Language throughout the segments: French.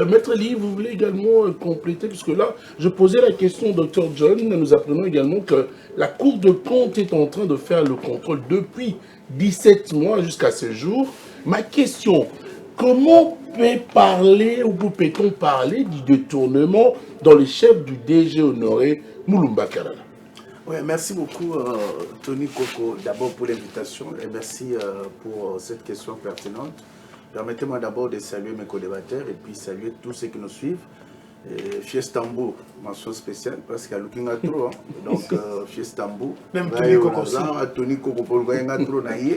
Maître Lee, vous voulez également compléter, puisque là, je posais la question au Dr John, nous apprenons également que la Cour de compte est en train de faire le contrôle depuis 17 mois jusqu'à ce jour. Ma question, comment peut-on parler du détournement dans les chefs du DG Honoré Moulumba Kalala? Oui, merci beaucoup Tony Coco, d'abord pour l'invitation et merci pour cette question pertinente. Permettez-moi d'abord de saluer mes co-débatteurs et puis saluer tous ceux qui nous suivent. Fiestambo, mention spéciale parce qu'il y a looking à trop. Donc, Fiestambo. Même Tony Coco aussi. Tony Coco, pour le trop naïe.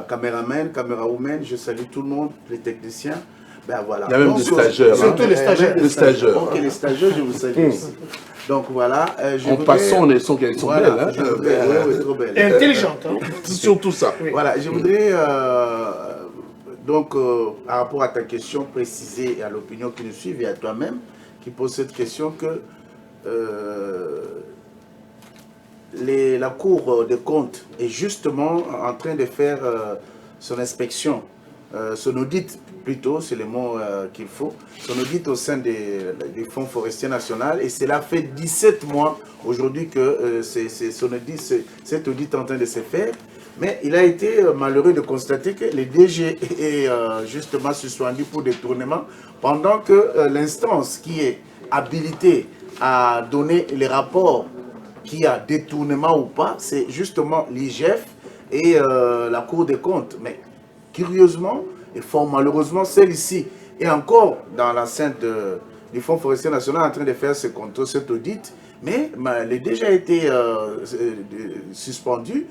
Caméraman, camérawoman, je salue tout le monde, les techniciens. Ben voilà. Il y a même des stagiaires. Surtout les stagiaires. Les stagieurs. Ok, les stagiaires, je vous salue aussi. Donc voilà. En passant, elles sont belles. Hein? Oui, trop belles. Et intelligentes. Hein? Surtout ça. Oui. Voilà, je voudrais, donc, par rapport à ta question, préciser et à l'opinion qui nous suit et à toi-même qui pose cette question que la Cour des comptes est justement en train de faire son inspection, son audit plutôt, c'est le mot qu'il faut, son audit au sein du Fonds forestier national, et cela fait 17 mois aujourd'hui que cet audit est en train de se faire. Mais il a été malheureux de constater que les DG est justement suspendu pour détournement, pendant que l'instance qui est habilitée à donner les rapports qu'il y a détournement ou pas, c'est justement l'IGF et la Cour des comptes. Mais curieusement, et fort malheureusement, celle-ci est encore dans l'enceinte du Fonds forestier national en train de faire ce contrôle, cet audit, mais les DG a été suspendu.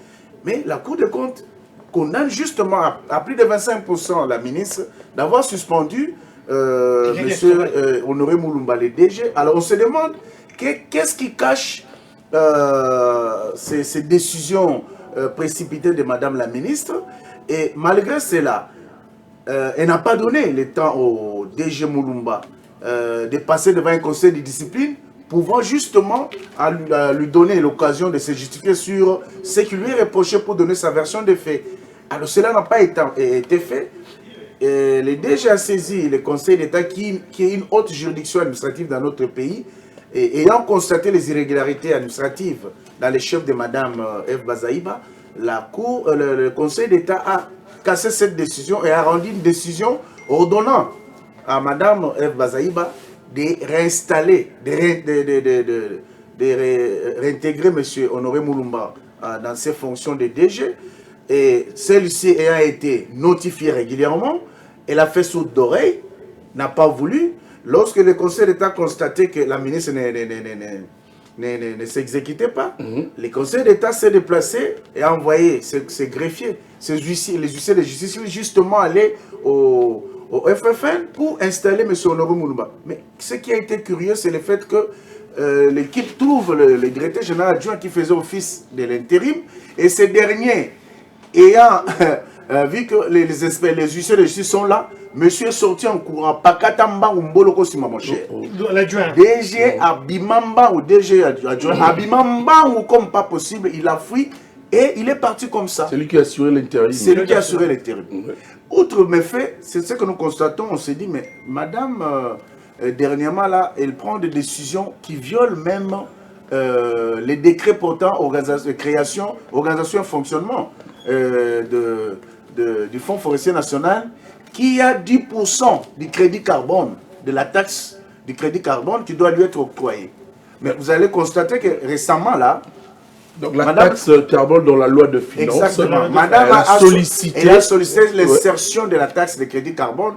Mais la Cour des comptes condamne justement à plus de 25% la ministre d'avoir suspendu M. Honoré Moulumba, le DG. Alors on se demande qu'est-ce qui cache ces décisions précipitées de Madame la ministre. Et malgré cela, elle n'a pas donné le temps au DG Moulumba de passer devant un conseil de discipline, pouvant justement lui donner l'occasion de se justifier sur ce qui lui est reproché pour donner sa version des faits. Alors cela n'a pas été fait. Le DG a saisi le Conseil d'État qui est une haute juridiction administrative dans notre pays, et ayant constaté les irrégularités administratives dans les chefs de Mme Eve Bazaïba, le Conseil d'État a cassé cette décision et a rendu une décision ordonnant à Mme Eve Bazaïba de réinstaller, de réintégrer M. Honoré Moulumba dans ses fonctions de DG. Et celle-ci ayant été notifiée régulièrement, elle a fait sourde d'oreille, n'a pas voulu. Lorsque le Conseil d'État a constaté que la ministre ne s'exécutait pas, le Conseil d'État s'est déplacé et a envoyé ses greffiers, les huissiers de justice, justement aller au FFN pour installer M. Honoré Moulumba. Mais ce qui a été curieux, c'est le fait que l'équipe trouve le directeur général adjoint qui faisait office de l'intérim, et ces derniers, ayant vu que les huissiers de justice sont là, monsieur est sorti en courant. Pakatamba ou Mboloko Sima, mon cher. L'adjoint. DG Abimamba ou DG adjoint. Abimamba ou comme pas possible, il a fui et il est parti comme ça. C'est lui qui a assuré l'intérim. C'est lui qui a assuré l'intérim. Outre mes faits, c'est ce que nous constatons. On s'est dit, mais madame, dernièrement, là, elle prend des décisions qui violent même les décrets portant création, organisation et fonctionnement du Fonds forestier national, qui a 10% du crédit carbone, de la taxe du crédit carbone qui doit lui être octroyée. Mais vous allez constater que récemment, là, donc la taxe carbone dans la loi de finances, exactement. Madame elle a sollicité l'insertion de la taxe de crédit carbone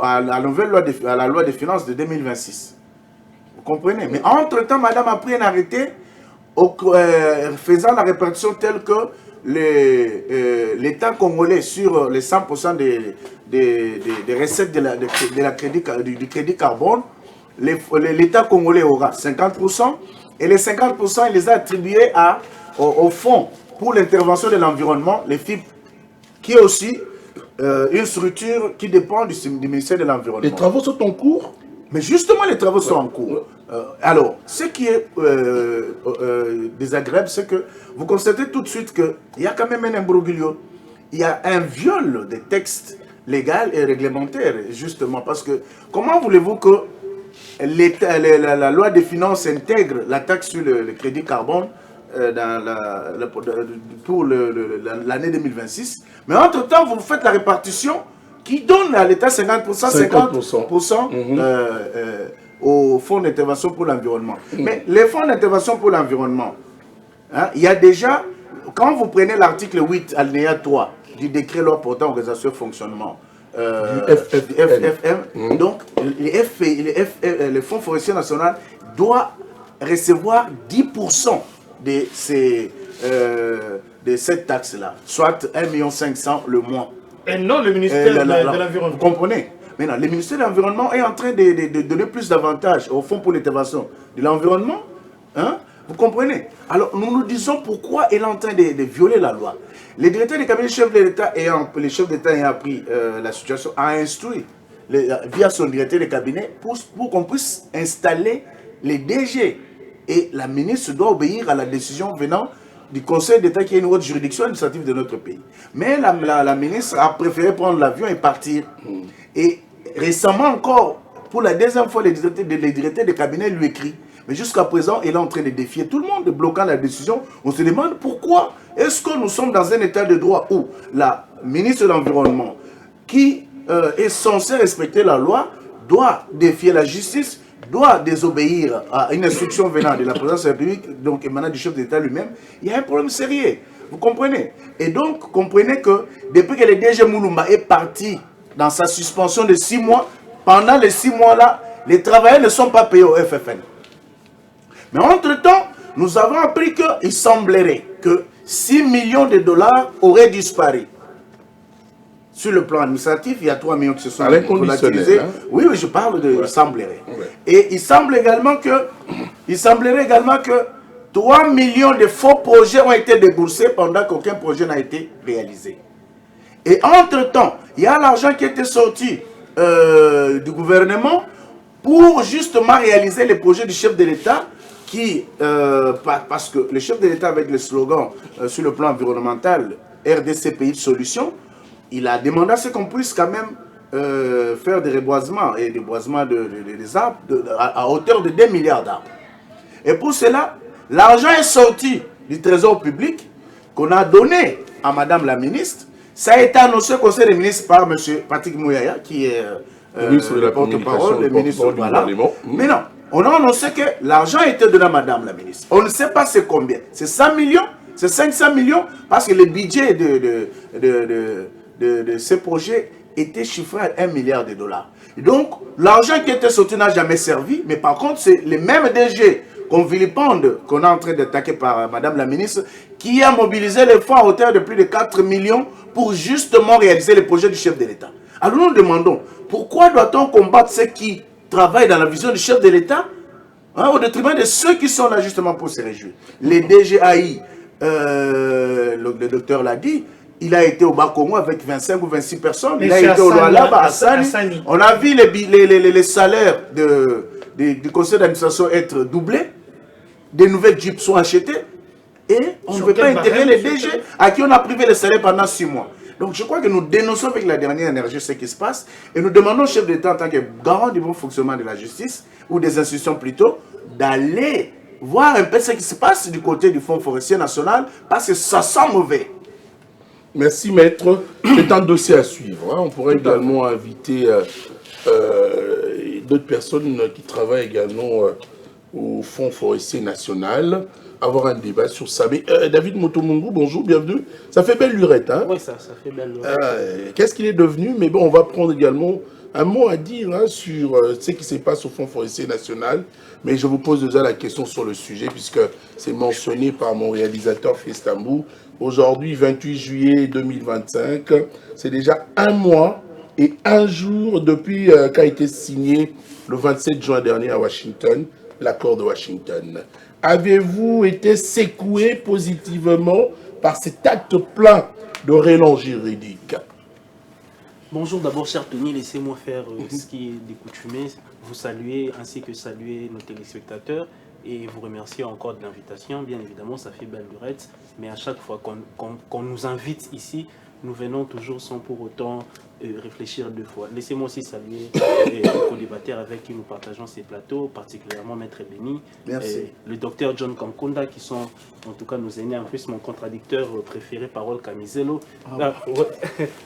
à la nouvelle loi à la loi de finances de 2026. Vous comprenez? Mais entre-temps, madame a pris un arrêté faisant la répartition telle que l'État congolais sur les 100% des recettes du crédit carbone, l'État congolais aura 50%, et les 50%, il les a attribués au Fonds pour l'intervention de l'environnement, les FIP, qui est aussi une structure qui dépend du ministère de l'Environnement. Les travaux sont en cours? Mais justement, les travaux sont en cours. Alors, ce qui est désagréable, c'est que vous constatez tout de suite qu'il y a quand même un imbroglio. Il y a un viol des textes légal et réglementaire, justement. Parce que comment voulez-vous que la loi des finances intègre la taxe sur le crédit carbone pour l'année 2026, mais entre-temps, vous faites la répartition qui donne à l'État 50%, 50% au Fonds d'intervention pour l'environnement. Mais les fonds d'intervention pour l'environnement, hein, il y a déjà, quand vous prenez l'article 8, alinéa 3 du décret loi portant organisation et fonctionnement, du FFM, donc les fonds forestiers nationaux doivent recevoir 10% de cette taxe-là, soit 1,5 million le mois. Et non le ministère de l'Environnement. Vous comprenez? Maintenant, le ministère de l'Environnement est en train de donner plus d'avantages au Fonds pour l'intervention de l'environnement. Hein? Vous comprenez? Alors, nous nous disons pourquoi il est en train de violer la loi. Les directeurs des cabinets, les chefs d'État ayant appris la situation, a instruit via son directeur des cabinets pour qu'on puisse installer les DG. Et la ministre doit obéir à la décision venant du Conseil d'État qui est une haute juridiction administrative de notre pays. Mais la ministre a préféré prendre l'avion et partir. Et récemment encore, pour la deuxième fois, les directeurs des cabinets lui écrivent. Mais jusqu'à présent, il est en train de défier tout le monde, de bloquer la décision. On se demande pourquoi est-ce que nous sommes dans un état de droit où la ministre de l'Environnement, qui est censée respecter la loi, doit défier la justice, doit désobéir à une instruction venant de la présidence de la République, donc émanant du chef d'État lui-même. Il y a un problème sérieux. Vous comprenez? Et donc, comprenez que depuis que le DG Moulumba est parti dans sa suspension de 6 mois, pendant les 6 mois-là, les travailleurs ne sont pas payés au FFN. Mais entre-temps, nous avons appris qu'il semblerait que 6 millions de dollars auraient disparu. Sur le plan administratif, il y a 3 millions qui se sont volatilisés. Hein? Oui, je parle de il semblerait. Ouais. Et il semble également semblerait également que 3 millions de faux projets ont été déboursés pendant qu'aucun projet n'a été réalisé. Et entre-temps, il y a l'argent qui était sorti du gouvernement pour justement réaliser les projets du chef de l'État qui, parce que le chef de l'État avec le slogan sur le plan environnemental, RDC pays de solution, il a demandé à ce qu'on puisse quand même faire des reboisements et des boisements des arbres à hauteur de 2 milliards d'arbres. Et pour cela, l'argent est sorti du trésor public qu'on a donné à Madame la ministre. Ça a été annoncé au Conseil des ministres par M. Patrick Mouyaya, qui est le porte-parole, le ministre du gouvernement. Mais non, on a annoncé que l'argent était donné à Madame la ministre. On ne sait pas c'est combien. C'est 100 millions, c'est 500 millions, parce que le budget de ces projets était chiffré à 1 milliard de dollars. Et donc, l'argent qui était sorti n'a jamais servi, mais par contre, c'est les mêmes DG qu'on vilipende, qu'on est en train d'attaquer par Madame la ministre, qui a mobilisé les fonds à hauteur de plus de 4 millions pour justement réaliser les projets du chef de l'État. Alors nous nous demandons, pourquoi doit-on combattre ceux qui travaillent dans la vision du chef de l'État, hein, au détriment de ceux qui sont là justement pour se réjouir? Les DGAI, le docteur l'a dit, il a été au Bakongo avec 25 ou 26 personnes. Il a été au Lualaba, à Sani. On a vu les salaires du conseil d'administration être doublés. Des nouvelles jeeps sont achetées. Et on ne veut pas intégrer les DG à qui on a privé les salaires pendant 6 mois. Donc je crois que nous dénonçons avec la dernière énergie ce qui se passe. Et nous demandons au chef d'État en tant que garant du bon fonctionnement de la justice, ou des institutions plutôt, d'aller voir un peu ce qui se passe du côté du Fonds forestier national, parce que ça sent mauvais. Merci maître. C'est un dossier à suivre. Hein. On pourrait également inviter d'autres personnes qui travaillent également au Fonds forestier national, avoir un débat sur ça. Mais David Motomungu, bonjour, bienvenue. Ça fait belle lurette, hein? Oui, ça fait belle lurette. Qu'est-ce qu'il est devenu? Mais bon, on va prendre également un mot à dire hein, sur ce qui se passe au Fonds forestier national. Mais je vous pose déjà la question sur le sujet, puisque c'est mentionné par mon réalisateur Fiestambou. Aujourd'hui, 28 juillet 2025, c'est déjà 1 mois et 1 jour depuis qu'a été signé le 27 juin dernier à Washington, l'accord de Washington. Avez-vous été secoué positivement par cet acte plein de relance juridique? Bonjour d'abord, cher Tony, laissez-moi faire ce qui est découtumé, vous saluer ainsi que saluer nos téléspectateurs et vous remercier encore de l'invitation. Bien évidemment, ça fait belle lurette, mais à chaque fois qu'on nous invite ici, nous venons toujours sans pour autant réfléchir deux fois. Laissez-moi aussi saluer les co-débatteurs avec qui nous partageons ces plateaux, particulièrement Maître Béni, le docteur John Kamkunda, qui sont en tout cas nos aînés, en plus mon contradicteur préféré, Parole Camisello.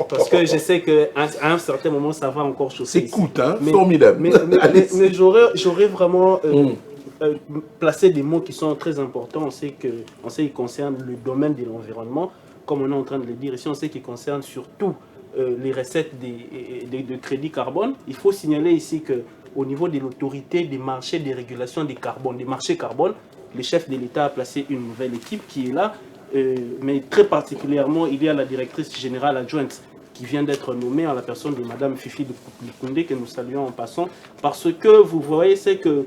Parce que je sais qu'à un certain moment, ça va encore chausser. C'est coûte, hein, formidable. Mais j'aurais vraiment placé des mots qui sont très importants. On sait qu'ils concernent le domaine de l'environnement, comme on est en train de le dire ici, on sait qu'ils concernent surtout les recettes de crédit carbone. Il faut signaler ici qu'au niveau de l'autorité des marchés de régulation des marchés carbone, le chef de l'État a placé une nouvelle équipe qui est là, mais très particulièrement, il y a la directrice générale adjointe qui vient d'être nommée en la personne de Mme Fifi Likunde, que nous saluons en passant, parce que vous voyez, c'est que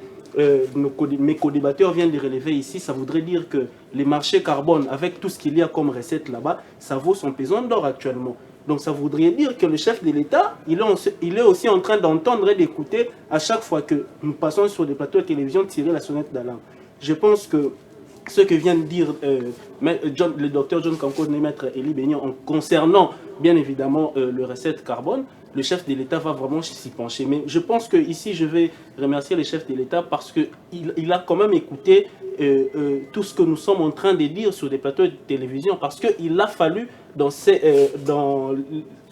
mes co-débatteurs viennent de relever ici, ça voudrait dire que les marchés carbone, avec tout ce qu'il y a comme recette là-bas, ça vaut son pesant d'or actuellement. Donc ça voudrait dire que le chef de l'État, il est aussi en train d'entendre et d'écouter à chaque fois que nous passons sur des plateaux de télévision tirer la sonnette d'alarme. Je pense que ce que vient de dire le docteur John Kamkunda et Maître Eli Béni en concernant bien évidemment le recette carbone, le chef de l'État va vraiment s'y pencher. Mais je pense que ici je vais remercier le chef de l'État parce qu'il a quand même écouté tout ce que nous sommes en train de dire sur des plateaux de télévision, parce qu'il a fallu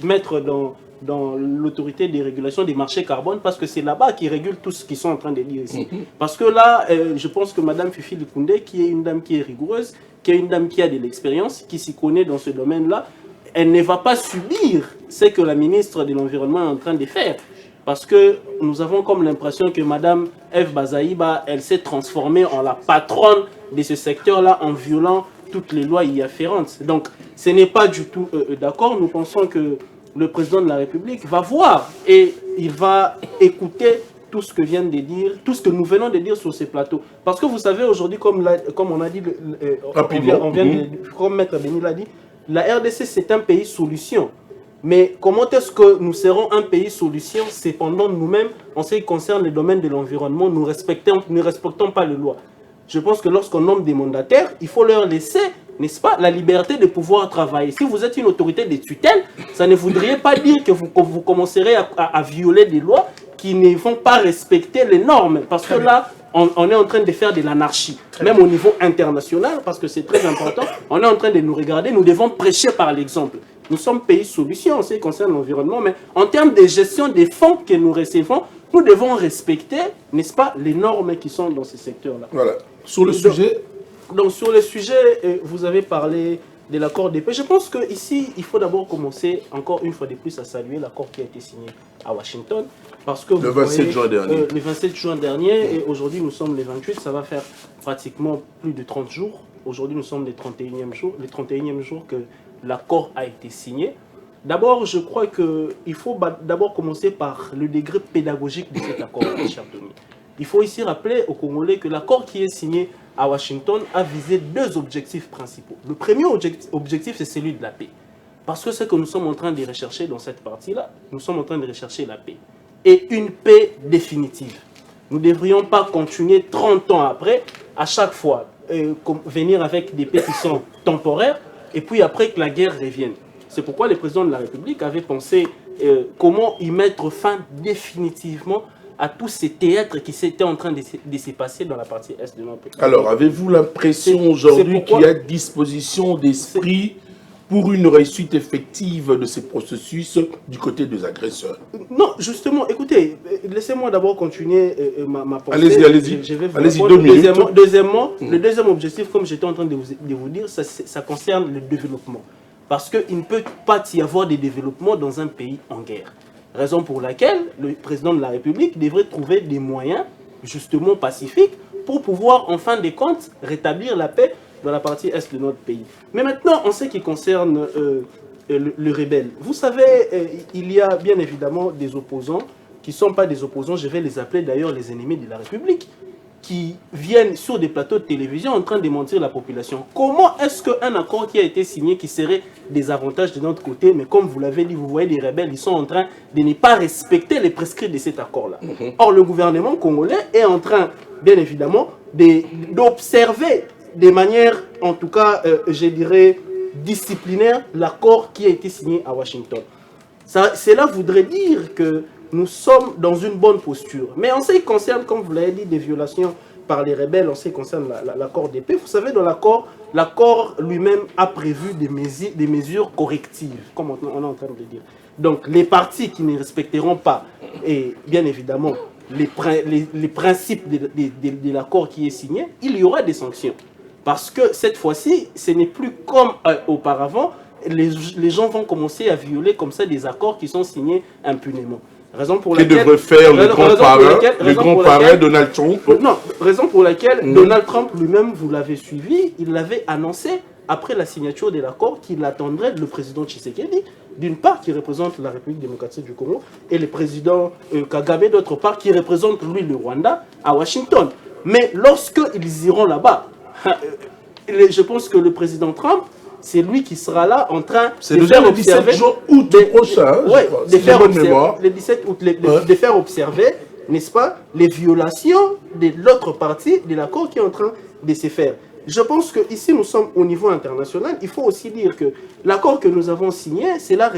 mettre dans l'autorité des régulations des marchés carbone, parce que c'est là-bas qui régule tout ce qu'ils sont en train de dire ici. Parce que là, je pense que Mme Fifi Likunde, qui est une dame qui est rigoureuse, qui est une dame qui a de l'expérience, qui s'y connaît dans ce domaine-là, elle ne va pas subir ce que la ministre de l'Environnement est en train de faire. Parce que nous avons comme l'impression que Mme Eve Bazaïba, elle s'est transformée en la patronne de ce secteur-là en violant toutes les lois y afférentes. Donc, ce n'est pas du tout d'accord. Nous pensons que le président de la République va voir et il va écouter tout ce que viennent de dire, tout ce que nous venons de dire sur ces plateaux. Parce que vous savez, aujourd'hui, comme on a dit, comme Maître Béni l'a dit, la RDC, c'est un pays solution. Mais comment est-ce que nous serons un pays solution? Cependant, nous-mêmes, en ce qui concerne le domaine de l'environnement, nous ne respectons pas les lois. Je pense que lorsqu'on nomme des mandataires, il faut leur laisser, n'est-ce pas, la liberté de pouvoir travailler. Si vous êtes une autorité de tutelle, ça ne voudrait pas dire que vous commencerez à violer des lois qui ne vont pas respecter les normes. Parce que là, on est en train de faire de l'anarchie, même au niveau international, parce que c'est très important. On est en train de nous regarder, nous devons prêcher par l'exemple. Nous sommes pays solution en ce qui concerne l'environnement, mais en termes de gestion des fonds que nous recevons, nous devons respecter, n'est-ce pas, les normes qui sont dans ce secteur-là. Voilà. Sur le sujet... Donc sur le sujet, vous avez parlé de l'accord de paix. Je pense qu'ici, il faut d'abord commencer, encore une fois de plus, à saluer l'accord qui a été signé à Washington. Parce que le 27 juin dernier. Le 27 juin dernier, et aujourd'hui nous sommes le 28, ça va faire pratiquement plus de 30 jours. Aujourd'hui nous sommes les 31e jour que l'accord a été signé. D'abord, je crois qu'il faut d'abord commencer par le degré pédagogique de cet accord, cher Tony. Il faut ici rappeler aux Congolais que l'accord qui est signé à Washington a visé deux objectifs principaux. Le premier objectif, c'est celui de la paix. Parce que ce que nous sommes en train de rechercher dans cette partie-là, nous sommes en train de rechercher la paix. Et une paix définitive. Nous ne devrions pas continuer 30 ans après, à chaque fois, venir avec des paix qui sont temporaires, et puis après que la guerre revienne. C'est pourquoi le président de la République avait pensé comment y mettre fin définitivement à tous ces théâtres qui s'étaient en train de se passer dans la partie est de notre pays. Alors, avez-vous l'impression aujourd'hui qu'il y a disposition d'esprit pour une réussite effective de ces processus du côté des agresseurs? Non, justement, écoutez, laissez-moi d'abord continuer ma pensée. Allez-y, allez-y. Allez-y, 2 minutes. Deuxièmement, le deuxième objectif, comme j'étais en train de vous dire, ça concerne le développement. Parce qu'il ne peut pas y avoir de développement dans un pays en guerre. Raison pour laquelle le président de la République devrait trouver des moyens, justement pacifiques, pour pouvoir, en fin de compte, rétablir la paix dans la partie est de notre pays. Mais maintenant, en ce qui concerne le rebelle, vous savez, il y a bien évidemment des opposants qui ne sont pas des opposants, je vais les appeler d'ailleurs les ennemis de la République, qui viennent sur des plateaux de télévision en train de mentir la population. Comment est-ce qu'un accord qui a été signé, qui serait des avantages de notre côté, mais comme vous l'avez dit, vous voyez les rebelles, ils sont en train de ne pas respecter les prescrits de cet accord-là. Or, le gouvernement congolais est en train, bien évidemment, d'observer de manière, en tout cas, je dirais, disciplinaire l'accord qui a été signé à Washington. Cela voudrait dire que nous sommes dans une bonne posture. Mais en ce qui concerne, comme vous l'avez dit, des violations par les rebelles, en ce qui concerne l'accord de paix, vous savez, dans l'accord lui-même a prévu des mesures correctives, comme on est en train de le dire. Donc, les partis qui ne respecteront pas, et bien évidemment, les principes de l'accord qui est signé, il y aura des sanctions. Parce que cette fois-ci, ce n'est plus comme auparavant, les gens vont commencer à violer comme ça des accords qui sont signés impunément. Raison pour laquelle devrait faire le grand parrain Donald Trump. Non, raison pour laquelle Donald Trump lui-même, vous l'avez suivi, il l'avait annoncé après la signature de l'accord qu'il attendrait le président Tshisekedi, d'une part qui représente la République démocratique du Congo, et le président Kagame d'autre part qui représente lui le Rwanda à Washington. Mais lorsqu'ils iront là-bas, je pense que le président Trump, c'est lui qui sera là en train de faire observer. C'est le 17 août prochain. Le 17 août, de faire observer, n'est-ce pas, les violations de l'autre partie de l'accord qui est en train de se faire. Je pense qu'ici, nous sommes au niveau international. Il faut aussi dire que l'accord que nous avons signé, cela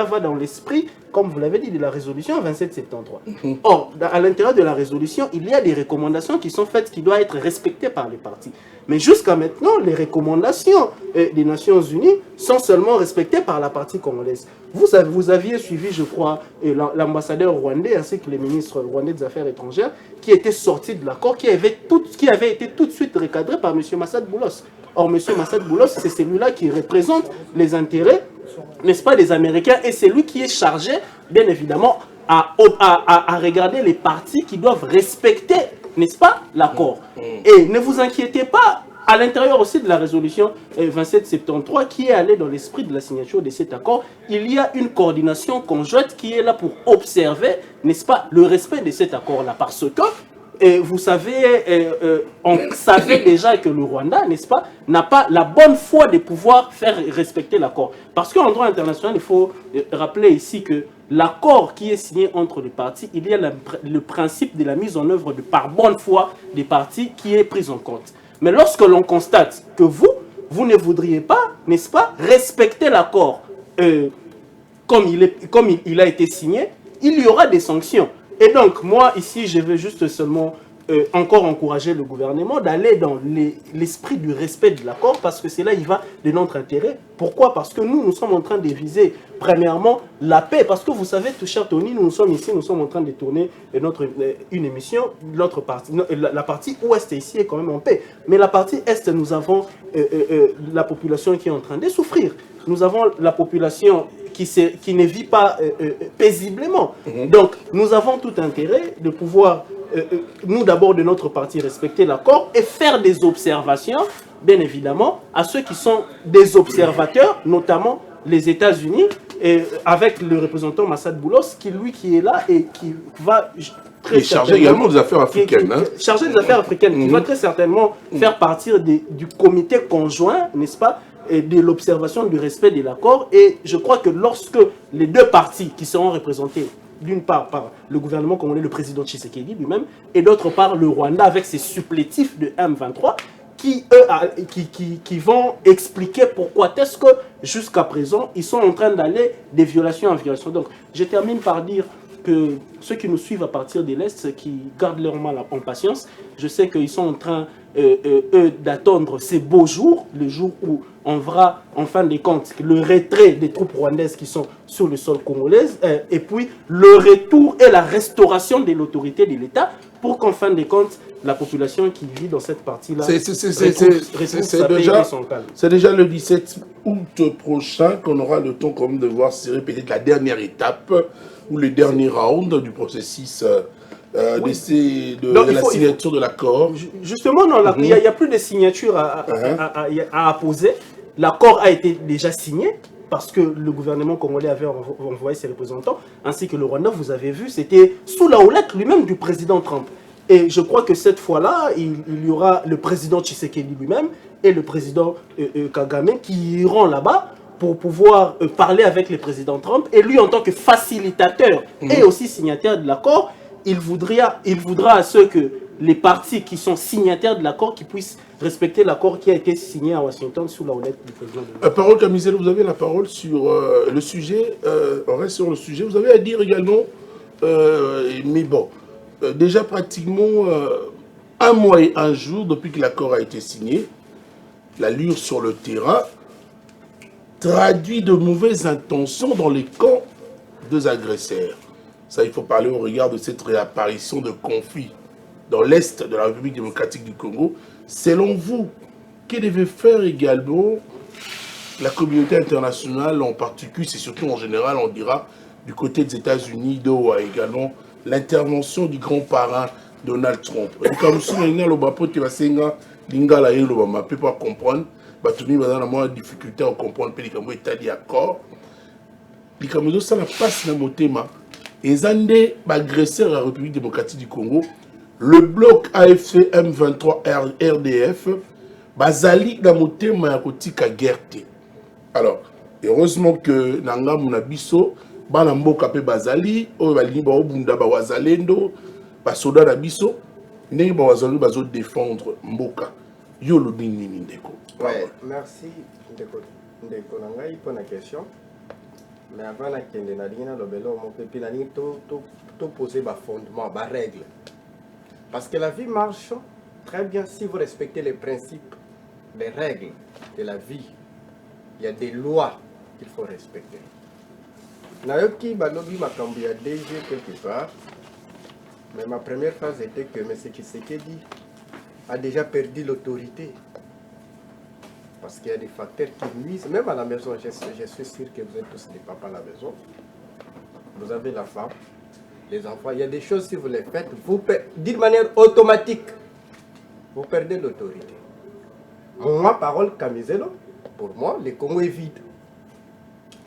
va dans l'esprit, comme vous l'avez dit, de la résolution 2773. Or, à l'intérieur de la résolution, il y a des recommandations qui sont faites, qui doivent être respectées par les partis. Mais jusqu'à maintenant, les recommandations des Nations Unies sont seulement respectées par la partie congolaise. Vous aviez suivi, je crois, l'ambassadeur rwandais ainsi que le ministre rwandais des Affaires étrangères qui était sorti de l'accord, qui avait été tout de suite recadré par M. Massad Boulos. Or, M. Massad Boulos, c'est celui-là qui représente les intérêts, n'est-ce pas, des Américains, et c'est lui qui est chargé, bien évidemment, à regarder les partis qui doivent respecter, n'est-ce pas, l'accord. Et ne vous inquiétez pas, à l'intérieur aussi de la résolution 2773, qui est allée dans l'esprit de la signature de cet accord, il y a une coordination conjointe qui est là pour observer, n'est-ce pas, le respect de cet accord-là. Parce que, vous savez, on savait déjà que le Rwanda, n'est-ce pas, n'a pas la bonne foi de pouvoir faire respecter l'accord. Parce qu'en droit international, il faut rappeler ici que l'accord qui est signé entre les parties, il y a le principe de la mise en œuvre par bonne foi des parties qui est pris en compte. Mais lorsque l'on constate que vous ne voudriez pas, n'est-ce pas, respecter l'accord comme il a été signé, il y aura des sanctions. Et donc, moi, ici, je veux juste seulement encore encourager le gouvernement d'aller dans l'esprit du respect de l'accord, parce que c'est là il va de notre intérêt. Pourquoi? Parce que nous sommes en train de viser, premièrement, la paix. Parce que vous savez, tout cher Tony, nous sommes ici, nous sommes en train de tourner une émission, l'autre partie, la partie ouest ici est quand même en paix. Mais la partie est, nous avons la population qui est en train de souffrir. Nous avons la population qui ne vit pas paisiblement. Donc, nous avons tout intérêt de pouvoir, nous d'abord de notre parti, respecter l'accord et faire des observations, bien évidemment, à ceux qui sont des observateurs, notamment les États-Unis, avec le représentant Massad Boulos, qui est là et qui va... Très chargé également des affaires africaines. Chargé des affaires africaines, qui va très certainement faire partir du comité conjoint, n'est-ce pas, et de l'observation du respect de l'accord. Et je crois que lorsque les deux parties qui seront représentées, d'une part par le gouvernement congolais, le président Tshisekedi lui-même, et d'autre part le Rwanda avec ses supplétifs de M23, qui vont expliquer pourquoi est-ce que jusqu'à présent, ils sont en train d'aller des violations en violation. Donc, je termine par dire que ceux qui nous suivent à partir de l'Est, qui gardent leur mal en patience, je sais qu'ils sont en train, eux, d'attendre ces beaux jours, le jour où on verra, en fin de compte, le retrait des troupes rwandaises qui sont sur le sol congolais, et puis le retour et la restauration de l'autorité de l'État, pour qu'en fin de compte, la population qui vit dans cette partie-là c'est déjà le 17 août prochain qu'on aura le temps quand même de voir se répéter la dernière étape ou le dernier round du processus de la signature de l'accord. Justement, non, il n'y a plus de signature à apposer. L'accord a été déjà signé parce que le gouvernement congolais avait envoyé ses représentants, ainsi que le Rwanda, vous avez vu, c'était sous la houlette lui-même du président Trump. Et je crois que cette fois-là, il y aura le président Tshisekedi lui-même et le président Kagame qui iront là-bas pour pouvoir parler avec le président Trump. Et lui, en tant que facilitateur et aussi signataire de l'accord, il voudra à ce que les parties qui sont signataires de l'accord qui puissent respecter l'accord qui a été signé à Washington sous la houlette du président. Parole Camisel, vous avez la parole sur le sujet. On reste sur le sujet. Vous avez à dire également, mais bon, déjà pratiquement un mois et un jour depuis que l'accord a été signé, l'allure sur le terrain traduit de mauvaises intentions dans les camps des agresseurs. Ça, il faut parler au regard de cette réapparition de conflits dans l'Est de la République démocratique du Congo. Selon vous, que devait faire également la communauté internationale, en particulier, c'est surtout en général, on dira, du côté des États-Unis, d'où également l'intervention du grand parrain Donald Trump. Et comme si on a le peut pas comprendre, on a moins de difficulté à comprendre que les États d'accord. Les Camerounais, ça n'a pas si motema. Et Zandé, agresseur de la République démocratique du Congo, le bloc AFC M23 RDF, bazali na motema ya kotika guerre. Alors, heureusement que Nanga Munabiso, bana mboka pe bazali, o balingi ba obunda ba wazalendo, ba soda na biso, ndenge ba wazalendo bazo défendre mboka. Yo lo nini ndeko. Ouais, merci ndeko Nanga pour la question. Mais avant la question, il faut poser des fondements, des règles. Parce que la vie marche très bien si vous respectez les principes, les règles de la vie. Il y a des lois qu'il faut respecter. Nayoki Balobi Makambi a DG quelque part. Mais ma première phrase était que M. Tshisekedi a déjà perdu l'autorité. Parce qu'il y a des facteurs qui nuisent, même à la maison, je suis sûr que vous êtes tous des papas à la maison. Vous avez la femme, les enfants, il y a des choses, si vous les faites, d'une manière automatique, vous perdez l'autorité. Moi, parole Camiselo, pour moi, le Congo est vide.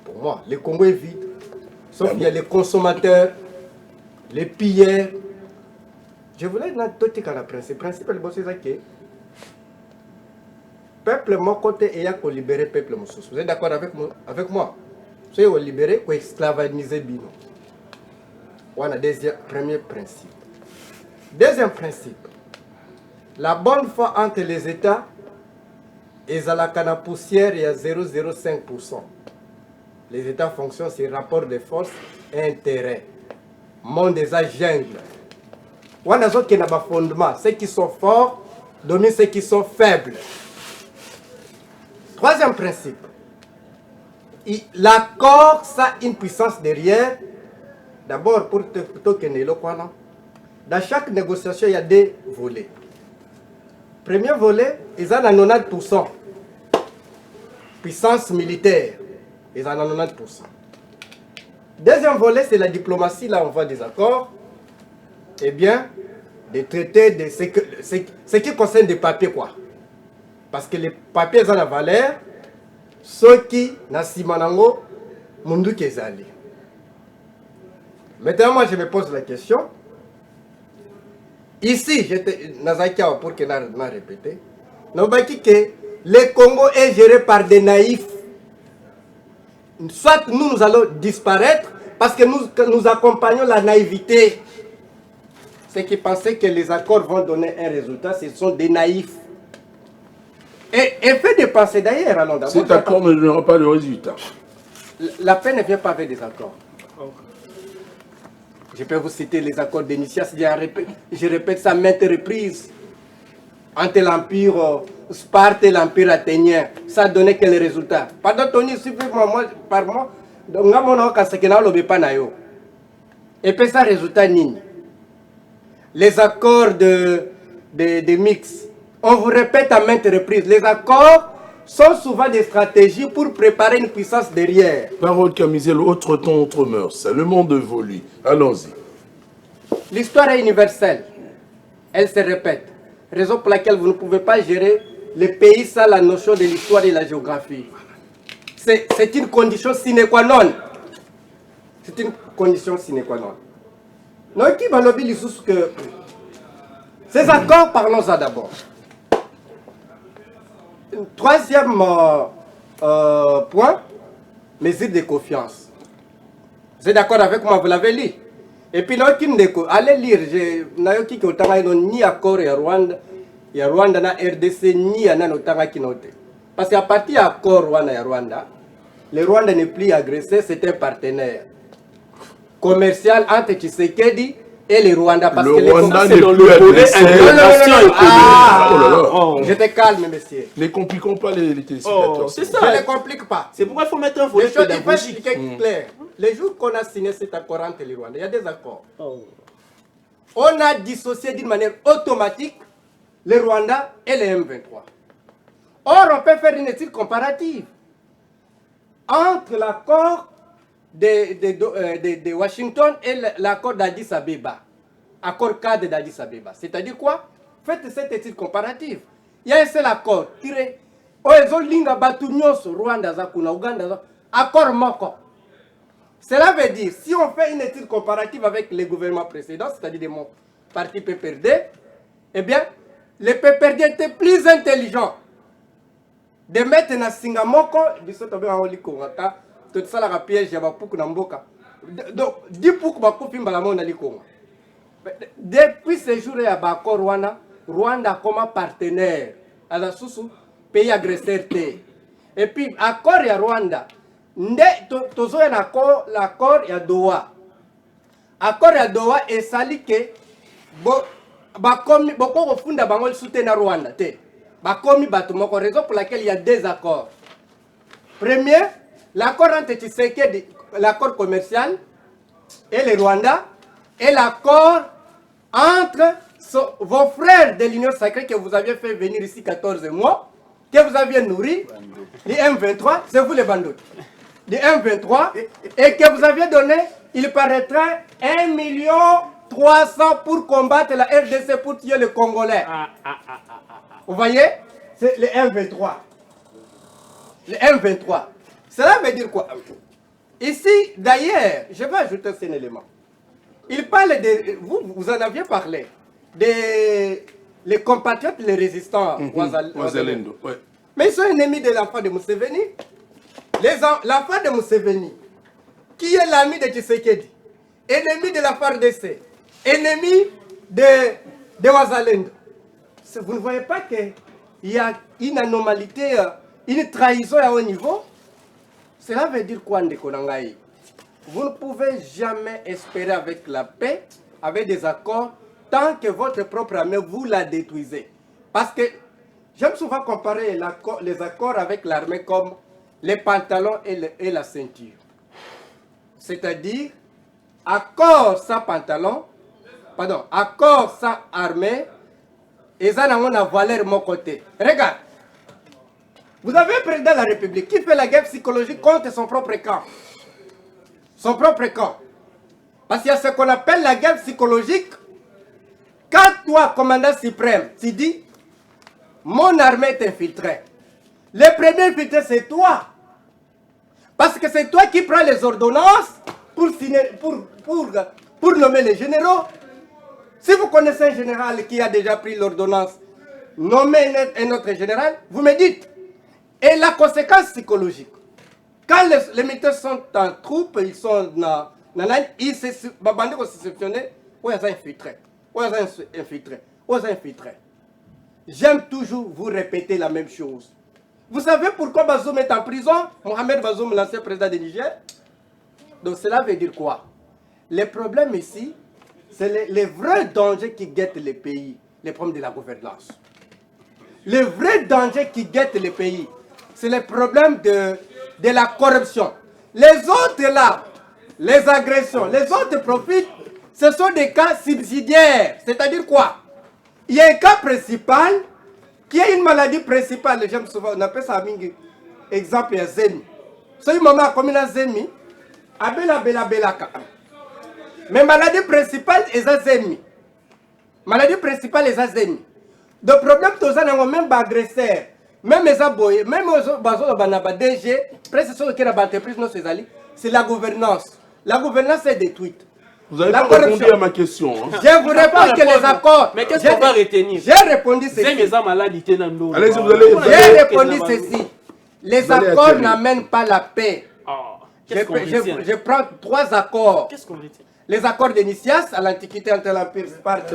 Pour moi, le Congo est vide. Sauf qu'il y a les consommateurs, les pilleurs. Je voulais noter qu'à la principe, c'est ça que peuple mon côté et a libéré peuple mon Vous êtes d'accord avec moi? Soyez libéré pour esclavagiser Bino. Voilà deuxième premier principe. Deuxième principe. La bonne foi entre les États est à la canne poussière et à 0,05%. Les États fonctionnent sur rapport de force et intérêt. Monde des jungle. On a qui n'a pas fondement. Ceux qui sont forts dominent ceux qui sont faibles. Troisième principe, l'accord, ça a une puissance derrière. D'abord, pour que dans chaque négociation, il y a deux volets. Premier volet, ils ont 90%. Puissance militaire, ils ont 90%. Deuxième volet, c'est la diplomatie, là on voit des accords. Eh bien, des traités, ce qui concerne des papiers, quoi. Parce que les papiers ont la valeur, ceux qui n'ont pas mundu kezali. Maintenant, moi, je me pose la question. Ici, j'étais Nazakia pour que n'a répété. Que le Congo est géré par des naïfs. Soit nous allons disparaître parce que nous accompagnons la naïveté. Ceux qui pensaient que les accords vont donner un résultat, ce sont des naïfs. Et fait de penser d'ailleurs, allons d'abord. Cet accord ne donnera pas de résultat. La paix ne vient pas avec des accords. Je peux vous citer les accords d'Initias, je répète ça maintes reprises. Entre l'Empire Sparte et l'Empire athénien, ça donnait quel résultat? Pardon, Tony, suivez-moi, par moi. Donc, et puis ça, résultat nini. Les accords de mix. On vous répète à maintes reprises, les accords sont souvent des stratégies pour préparer une puissance derrière. Parole Camisel, autre temps, autre mœurs. Le monde évolue. Allons-y. L'histoire est universelle. Elle se répète. Raison pour laquelle vous ne pouvez pas gérer les pays sans la notion de l'histoire et de la géographie. C'est une condition sine qua non. C'est une condition sine qua non. Donc, qui va lobby que ces accords, parlons-en d'abord. Troisième point, mesure de confiance. Vous êtes d'accord avec moi, vous l'avez lu. Et puis, allez lire, ni accord à Rwanda, na RDC, ni à Nanotanga Kinote. Parce qu'à partir de l'accord Rwanda, le Rwanda n'est plus agressé, c'est un partenaire commercial entre Tshisekedi et le Rwanda. Parce le que Rwanda n'est plus agressé. Je te calme, monsieur. Ne compliquons pas les téléspectateurs. C'est ça. Je ne complique pas. C'est pourquoi il faut mettre un volet Les choses, il faut pédagogique. expliquer clair. Les jours qu'on a signé cet accord entre les Rwandais, il y a des accords. Oh. On a dissocié d'une manière automatique les Rwandais et les M23. Or, on peut faire une étude comparative entre l'accord de Washington et l'accord d'Addis Abeba. Accord cadre d'Addis Abeba. C'est-à-dire quoi? Faites cette étude comparative. Il y a un seul accord. Accord Moko. Cela veut dire, si on fait une étude comparative avec les gouvernements précédents, c'est-à-dire de mon parti PPRD, eh bien, les PPRD étaient plus intelligents de mettre dans Singamoko, tout ça la piège, il y a beaucoup d'amboka. Donc, 10 pour que depuis ce jour, il y a accord Rwanda comme partenaire à la sous pays agresseur. Et puis, accord à Rwanda. Tozo un accord, l'accord à Doha. Accord à Doha est sali que beaucoup de funda bangol soutien Rwanda. Bakomi batumoko, raison pour laquelle il y a deux accords. Premier, l'accord entre Tshisekedi, l'accord commercial et le Rwanda, et l'accord entre vos frères de l'Union sacrée que vous aviez fait venir ici 14 mois, que vous aviez nourri, les M23, c'est vous les bandoutes. De M23 et que vous aviez donné, il paraîtrait 1,3 million pour combattre la RDC pour tuer les Congolais. Vous voyez? C'est le M23. Le M23. Cela veut dire quoi? Ici, d'ailleurs, je vais ajouter un élément. Il parle de... Vous en aviez parlé. Les compatriotes, les résistants. Wazalendo, ouais. Mais ils sont ennemis de l'enfant de Museveni. L'enfant de Museveni, qui est l'ami de Tshisekedi, ennemi de la FARDC, ennemi de Wazalendo. Vous ne voyez pas qu'il y a une anomalité, une trahison à haut niveau? Cela veut dire quoi, Ndekonangaï? Vous ne pouvez jamais espérer avec la paix, avec des accords, tant que votre propre armée vous la détruisez. Parce que j'aime souvent comparer les accords avec l'armée comme les pantalons et la ceinture. C'est-à-dire, accord sans pantalon, pardon, accord sans armée, et ça n'a pas valeur de mon côté. Regarde, vous avez un président de la République qui fait la guerre psychologique contre son propre camp. Son propre camp. Parce qu'il y a ce qu'on appelle la guerre psychologique. Quand toi, commandant suprême, tu dis, mon armée est infiltrée. Le premier infiltré, c'est toi. Parce que c'est toi qui prends les ordonnances pour nommer les généraux. Si vous connaissez un général qui a déjà pris l'ordonnance, nommer un autre général, vous me dites. Et la conséquence psychologique, quand les militaires sont en troupe, ils sont dans ils se sélectionnent, où ils sont infiltrés, où ils sont infiltrés, où ils sont infiltrés. J'aime toujours vous répéter la même chose. Vous savez pourquoi Bazoum est en prison? Mohamed Bazoum, l'ancien président du Niger. Donc cela veut dire quoi? Les problèmes ici, c'est les vrais dangers qui guettent les pays, les problèmes de la gouvernance. Les vrais dangers qui guettent les pays, c'est les problèmes de la corruption. Les autres là, les agressions, les autres profitent, ce sont des cas subsidiaires. C'est-à-dire quoi? Il y a un cas principal qui est une maladie principale. J'aime souvent, on appelle ça exemple à Zemi. C'est une maman comme une Zemi, Abela Belaka. Mais maladie principale est Zemi. Maladie principale est Zemi. Le problème, même agresseur, même les aboyés, même les DG, presque ceux qui ont l'entreprise, c'est la gouvernance. La gouvernance est détruite. Vous avez pas répondu à ma question. Hein. Je vous réponds que les accords. Mais qu'est-ce qu'on va retenir? J'ai répondu ceci. Allez-y, vous allez. J'ai répondu ceci. Les accords n'amènent pas la paix. Je prends 3 accords. Qu'est-ce qu'on retient? les accords de Nicias à l'Antiquité entre l'Empire Sparte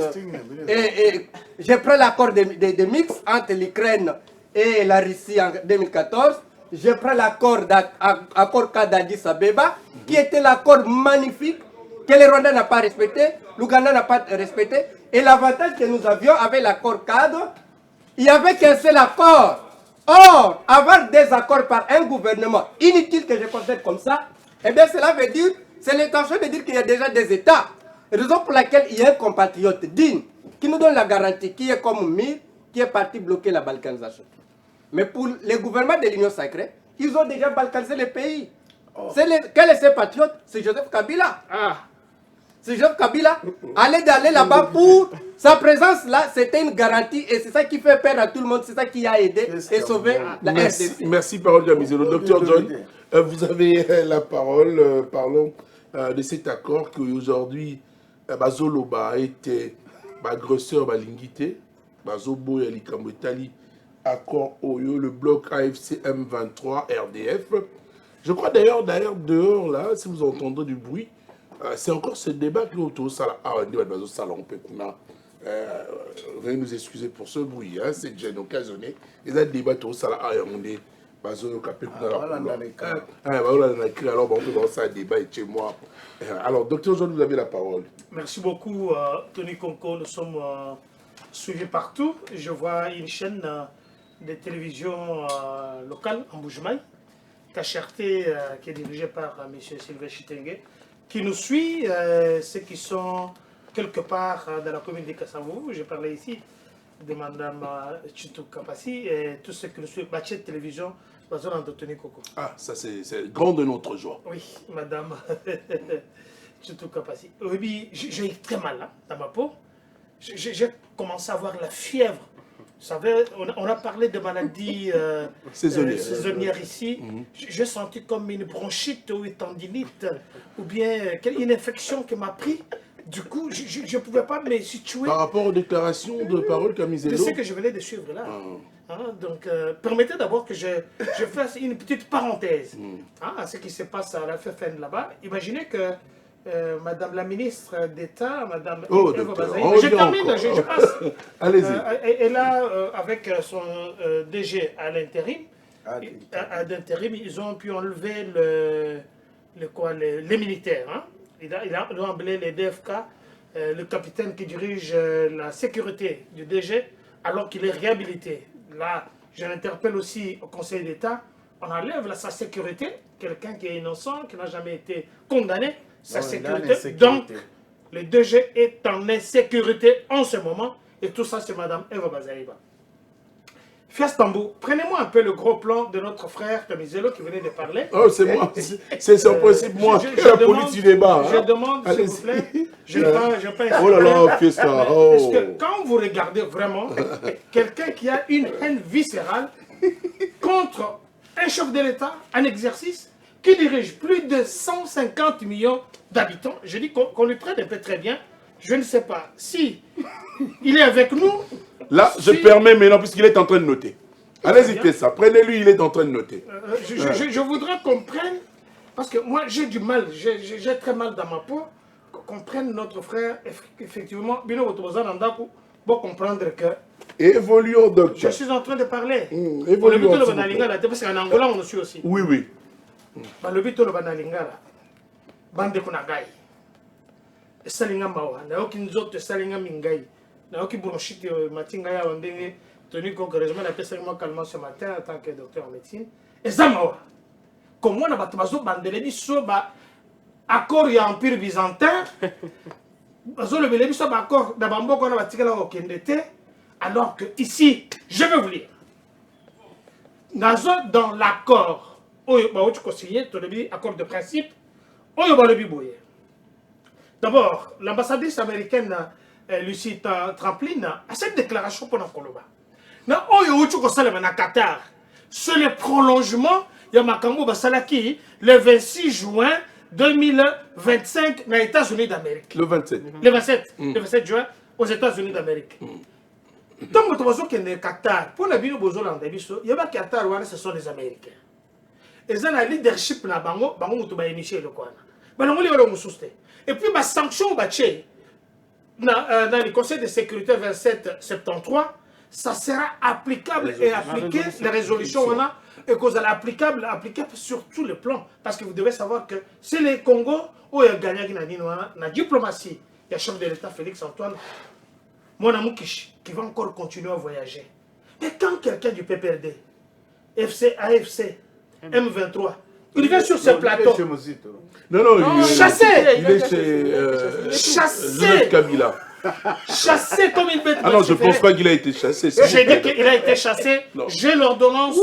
et je prends l'accord de Mix entre l'Ukraine et la Russie en 2014. Je prends l'accord d'Addis Abeba, qui était l'accord magnifique que le Rwanda n'a pas respecté, l'Ouganda n'a pas respecté. Et l'avantage que nous avions avec l'accord cadre, il n'y avait qu'un seul accord. Or, avoir des accords par un gouvernement inutile que je considère comme ça, eh bien cela veut dire, c'est l'intention de dire qu'il y a déjà des États. Raison pour laquelle il y a un compatriote digne qui nous donne la garantie, qui est comme Mir, qui est parti bloquer la balkanisation. Mais pour les gouvernements de l'Union sacrée, ils ont déjà balkanisé le pays. Oh. Quel est ce patriote? C'est Joseph Kabila. C'est Joseph Kabila. D'aller là-bas pour sa présence là, c'était une garantie et c'est ça qui fait peur à tout le monde. C'est ça qui a aidé et sauvé la RDC. Merci, parole Kamizelo. Docteur John, vous avez la parole. Parlons de cet accord qu'aujourd'hui, Zoloba était agresseur balingité, Zobo et Likambetali, accord Oyo, le bloc AFC M23 RDF. Je crois d'ailleurs dehors là, si vous entendez du bruit, c'est encore ce débat qui est autour de veuillez nous excuser pour ce bruit, hein, c'est déjà occasionné. Il y a un débat autour de ça. Alors, on peut voir ça, débat chez moi. Alors, docteur John, vous avez la parole. Merci beaucoup, Tony Konko. Nous sommes suivis partout. Je vois une chaîne de télévision locale en Boujmaï, Kacherté, qui est dirigée par M. Sylvain Chitenge, qui nous suit, ceux qui sont quelque part dans la commune de Kassavou. Je parlais ici de Mme Chitou Kapassi et tous ceux qui nous suivent, Bachet Télévision, Bazon Tony Koko. Ah, ça c'est grand de notre joie. Oui, Mme Chitou Kapassi. Oui, j'ai très mal là, dans ma peau. J'ai commencé à avoir la fièvre. Vous savez, on a parlé de maladies saisonnières ici. J'ai senti comme une bronchite ou une tendinite ou bien une infection qui m'a pris. Du coup, je ne pouvais pas me situer. Par rapport aux déclarations de parole Kamizelo. De ce que je venais de suivre là. Donc, permettez d'abord que je fasse une petite parenthèse à ce qui se passe à la FFN là-bas. Imaginez que Madame la ministre d'État, Madame Eva Bazaï, je termine, je passe. Allez-y. Et là, avec son DG à l'intérim, ils ont pu enlever les militaires. Hein. Il a enlevé les DFK, le capitaine qui dirige la sécurité du DG, alors qu'il est réhabilité. Là, je l'interpelle aussi au Conseil d'État. On enlève sa sécurité, quelqu'un qui est innocent, qui n'a jamais été condamné, sa sécurité. Donc, le DG est en insécurité en ce moment. Et tout ça, c'est Mme Eva Bazaïba. Fiastambo, prenez-moi un peu le gros plan de notre frère Kamizelo qui venait de parler. Oh, c'est moi. C'est en principe moi. La police du débat. Je demande, s'il vous plaît. Je pense. Oh là là, Fiesta. Parce que quand vous regardez vraiment quelqu'un qui a une haine viscérale contre un chef de l'État, un exercice, qui dirige plus de 150 millions d'habitants, je dis qu'on lui traite un peu très bien. Je ne sais pas si il est avec nous. Là, je permets maintenant, puisqu'il est en train de noter. Allez-y, faites ça. Prenez-lui, il est en train de noter. Je voudrais qu'on prenne, parce que moi j'ai du mal, j'ai très mal dans ma peau, qu'on prenne notre frère, effectivement, pour comprendre que... Évoluons, docteur. Je suis en train de parler. Évoluons. Parce qu'en Angola, on nous suit aussi. Oui, oui. Le but de l'Obanalingala, bande Kunagai, Salinga Mawa, Naoki Nzoto, Salinga Mingai. Naoki bronchite matinga ya ondenge tenu concrètement la personne calmement ce matin en tant que docteur en médecine et zamawa comme on a battu bandele biso ba accord ya empire byzantin bazo le biso ba accord da bamboko na batikala ko kendete alors que ici je vais vous lire nazo dans l'accord oyo ba outi ko signer to le accord de principe oyo ba le biboye d'abord l'ambassadrice américaine Lucie Tramplin a cette déclaration pendant Koloba. Na oyo uchu ko salema na Qatar. C'est le prolongement ya makambo basalaki le 26 juin 2025 aux États-Unis d'Amérique. Le 27. Le 27 juin aux États-Unis d'Amérique. Donc tu vois que le Qatar pour la bino bozolanda biso, ya ba Qatar wana ce sont les Américains. Et ça la leadership na bango mutu ba initier le kwana. Bango li wala mususte. Et puis, ma sanction, dans le Conseil de sécurité 2773, ça sera applicable et appliqué, les résolutions, on a, et que vous allez applicable sur tous les plans. Parce que vous devez savoir que c'est le Congo où il y a gagné la diplomatie. Il y a chef de l'État Félix Antoine, mon ami qui va encore continuer à voyager. Mais quand quelqu'un du PPRD, FC, AFC, M23, il vient sur ce plateau. Non, chassé. Il est chez chassé. Kabila. Chassé comme une bête. Ah non, je ne pense pas qu'il a été chassé. J'ai dit qu'il a été chassé. J'ai l'ordonnance.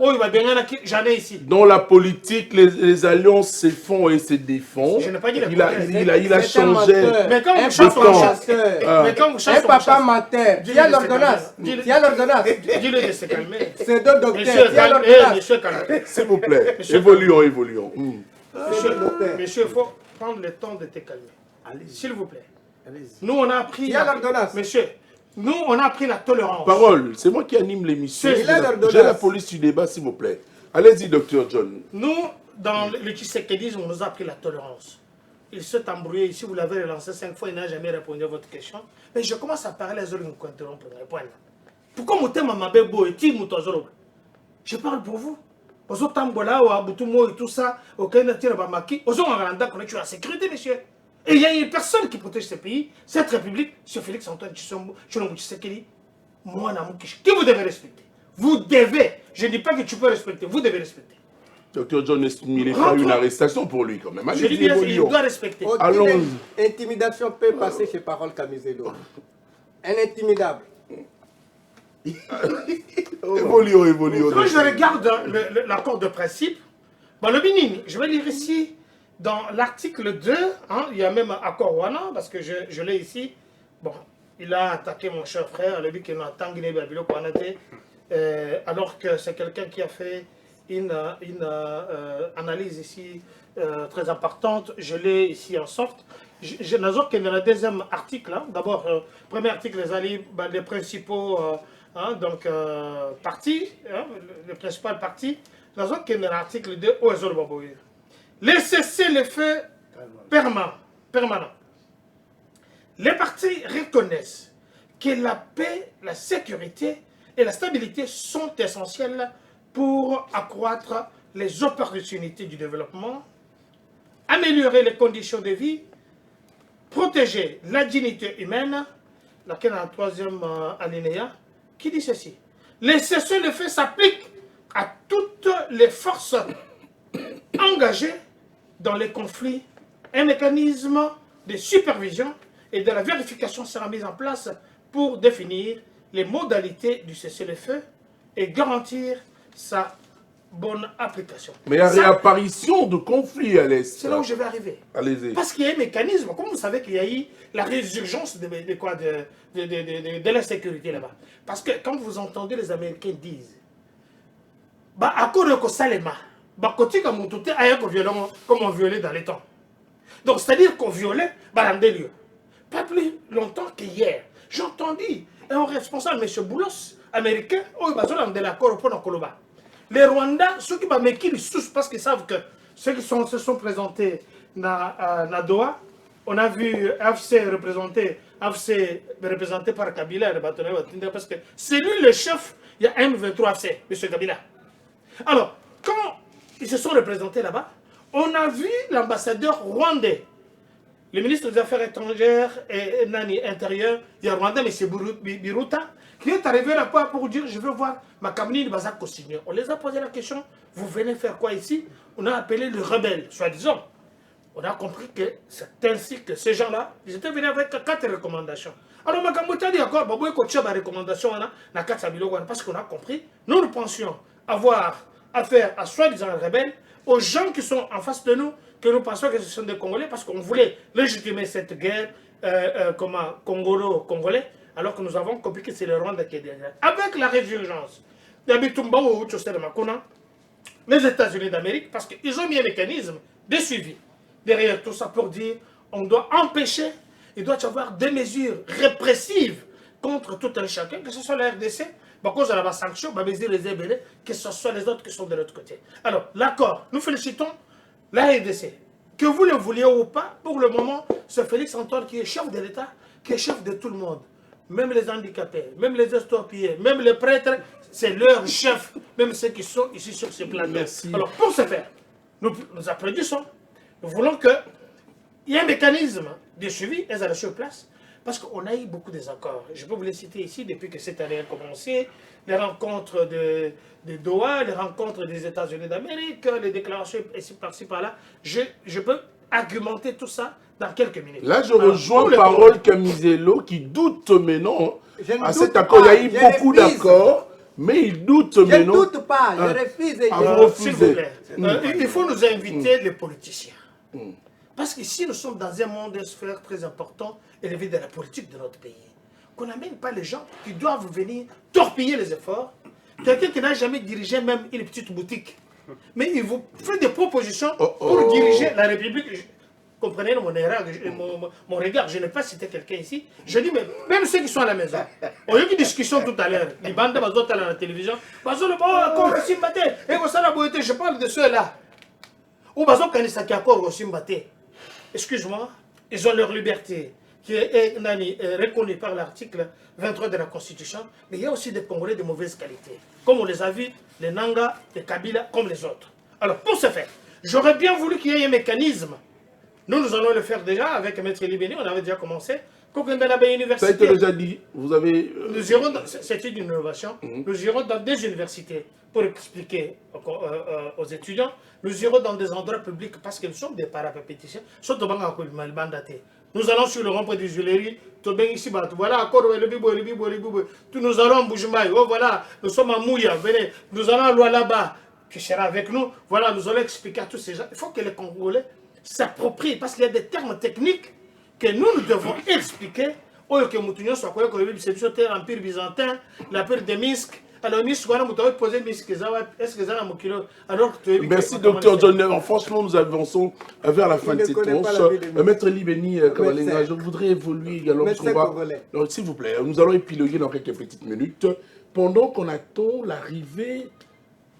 Oh, il va bien j'en ai ici. Dans la politique, les alliances se font et se défendent. Je n'ai pas dit il a changé. Mais quand vous chassez un chasseur, mais quand vous chassez un papa menteur, il y a l'ordonnance. Il y a l'ordonnance. Dis-le de se calmer. C'est deux docteurs, il y a l'ordonnance. Monsieur, calmez. S'il vous plaît, évoluons. Monsieur, il faut prendre le temps de te calmer. S'il vous plaît. Nous, on a appris. Il y a l'ordonnance. Monsieur, nous, on a appris la tolérance. Parole, c'est moi qui anime l'émission. J'ai la police du débat, s'il vous plaît. Allez-y, docteur John. Nous, dans le tshisekidisme, on nous a appris la tolérance. Il s'est embrouillé ici, vous l'avez relancé 5 fois, il n'a jamais répondu à votre question. Mais je commence à parler, les autres nous interrompent. Pourquoi mon thème m'a beau et qui je parle pour vous. Aux autres tambola, au Abutumo et tout ça, au Canada, au Bamaki, aux autres en Rwanda, qu'on est la sécurité, monsieur. Et il y a une personne qui protège ce pays, cette république, c'est Félix Antoine Tshilombo Tshisekedi, moi, Namoukish, que vous devez respecter. Vous devez. Je ne dis pas que tu peux respecter, vous devez respecter. Docteur John, il n'est pas une arrestation pour lui quand même. Je lui dis, il doit respecter. Allons. Intimidation peut passer chez Parole Camiselo. Un intimidable. Évoluons. Quand je regarde l'accord de principe, le Bénin, je vais lire ici. Dans l'article 2, il y a même accord Wana, parce que je l'ai ici. Bon, il a attaqué mon cher frère, le dit qu'il a tangué Babilo Kwanate, alors que c'est quelqu'un qui a fait une analyse ici très importante. Je l'ai ici en soft. Je n'ai qu'il y a le deuxième article. D'abord, premier article, les principaux partis, les principales parties. Dans qu'il y a l'article 2, Oezol Baboui. Les cessez-le-feu permanent. Les partis reconnaissent que la paix, la sécurité et la stabilité sont essentielles pour accroître les opportunités du développement, améliorer les conditions de vie, protéger la dignité humaine, laquelle est la troisième alinéa, qui dit ceci. Les cessez-le-feu s'appliquent à toutes les forces engagées dans les conflits. Un mécanisme de supervision et de la vérification sera mis en place pour définir les modalités du cessez-le-feu et garantir sa bonne application. Mais il y a réapparition de conflits à l'Est. C'est là où je vais arriver. Allez-y. Parce qu'il y a un mécanisme, comme vous savez qu'il y a eu la résurgence de l'insécurité là-bas. Parce que quand vous entendez les Américains disent, à cause de Salema, comme on violait dans les temps. Donc, c'est-à-dire qu'on violait dans des lieux. Pas plus longtemps qu'hier. J'ai entendu un responsable, M. Boulos, américain, de l'accord pour le Koloba. Les Rwandais, ceux qui m'ont sous parce qu'ils savent que ceux qui se sont présentés à Doha, on a vu AFC représenté par Kabila, parce que c'est lui le chef, il y a M23 AFC, M. Kabila. Alors, quand ils se sont représentés là-bas, on a vu l'ambassadeur rwandais, le ministre des Affaires étrangères et intérieures, il y a Rwanda, M. Biruta, qui est arrivé là-bas pour dire, je veux voir ma cabinet de Bazak Kosigné. On les a posé la question, vous venez faire quoi ici? On a appelé les rebelles, soi-disant. On a compris que c'est ainsi que ces gens-là, ils étaient venus avec 4 recommandations. Alors, ma cabinet a dit encore, il y a des recommandations parce qu'on a compris, nous pensions avoir affaire à soi-disant rebelles, aux gens qui sont en face de nous, que nous pensons que ce sont des Congolais, parce qu'on voulait légitimer cette guerre congolo-congolais, alors que nous avons compris que c'est le Rwanda qui est derrière. Avec la résurgence les États-Unis d'Amérique, parce qu'ils ont mis un mécanisme de suivi derrière tout ça pour dire on doit empêcher, il doit y avoir des mesures répressives contre tout un chacun, que ce soit la RDC, à cause de la sanction, que ce soit les autres qui sont de l'autre côté. Alors, l'accord, nous félicitons la RDC Que vous le vouliez ou pas, pour le moment, c'est Félix Antoine qui est chef de l'État, qui est chef de tout le monde. Même les handicapés, même les estorpillés, même les prêtres, c'est leur chef, même ceux qui sont ici sur ce plateau. Merci. Alors, pour ce faire, nous applaudissons. Nous voulons qu'il y ait un mécanisme de suivi et à sur place, parce qu'on a eu beaucoup de désaccords. Je peux vous les citer ici depuis que cette année a commencé. Les rencontres de Doha, les rencontres des États-Unis d'Amérique, les déclarations ici, par-ci, par-là. Je peux argumenter tout ça dans quelques minutes. Là, je rejoins Parole Camisello qui doute maintenant. À cet accord, il y a eu beaucoup d'accords, mais il doute maintenant. Je ne doute pas, je refuse. S'il vous plaît, il faut nous inviter les politiciens. Parce qu'ici, nous sommes dans un monde, une sphère très important, élevé de la politique de notre pays. Qu'on n'amène pas les gens qui doivent venir torpiller les efforts. Quelqu'un qui n'a jamais dirigé même une petite boutique. Mais il vous fait des propositions pour diriger la République. Comprenez mon erreur, mon regard. Je n'ai pas cité quelqu'un ici. Je dis, mais même ceux qui sont à la maison. On a eu une discussion tout à l'heure. Les bandes à la télévision. Je parle de ceux-là. Ou qui encore au Simbate. Excuse-moi, ils ont leur liberté, qui est reconnue par l'article 23 de la Constitution, mais il y a aussi des Congolais de mauvaise qualité, comme on les a vus, les Nanga, les Kabila, comme les autres. Alors, pour ce faire, j'aurais bien voulu qu'il y ait un mécanisme. Nous allons le faire déjà avec Maître Libéni, on avait déjà commencé. Ça a été déjà dit, vous avez... Nous irons, c'est une innovation, nous irons dans des universités pour expliquer aux étudiants, nous irons dans des endroits publics parce que nous sommes des parapéticiens, nous allons sur le rond-point du Juléry, voilà, nous allons à Boujmaï, voilà, nous sommes à Mouya, venez, nous allons à Lualaba, qui sera avec nous, voilà, nous allons expliquer à tous ces gens. Il faut que les Congolais s'approprient parce qu'il y a des termes techniques que nous devons expliquer. L'Empire byzantin, l'Empire de Minsk. Alors, Minsk, on a posé Minsk, est-ce que ça a alors merci, docteur John. Franchement, nous avançons vers la fin de cette tranche. Maître Libéni Kabalenga, je voudrais évoluer également. S'il vous plaît, nous allons épiloguer dans quelques petites minutes. Pendant qu'on attend l'arrivée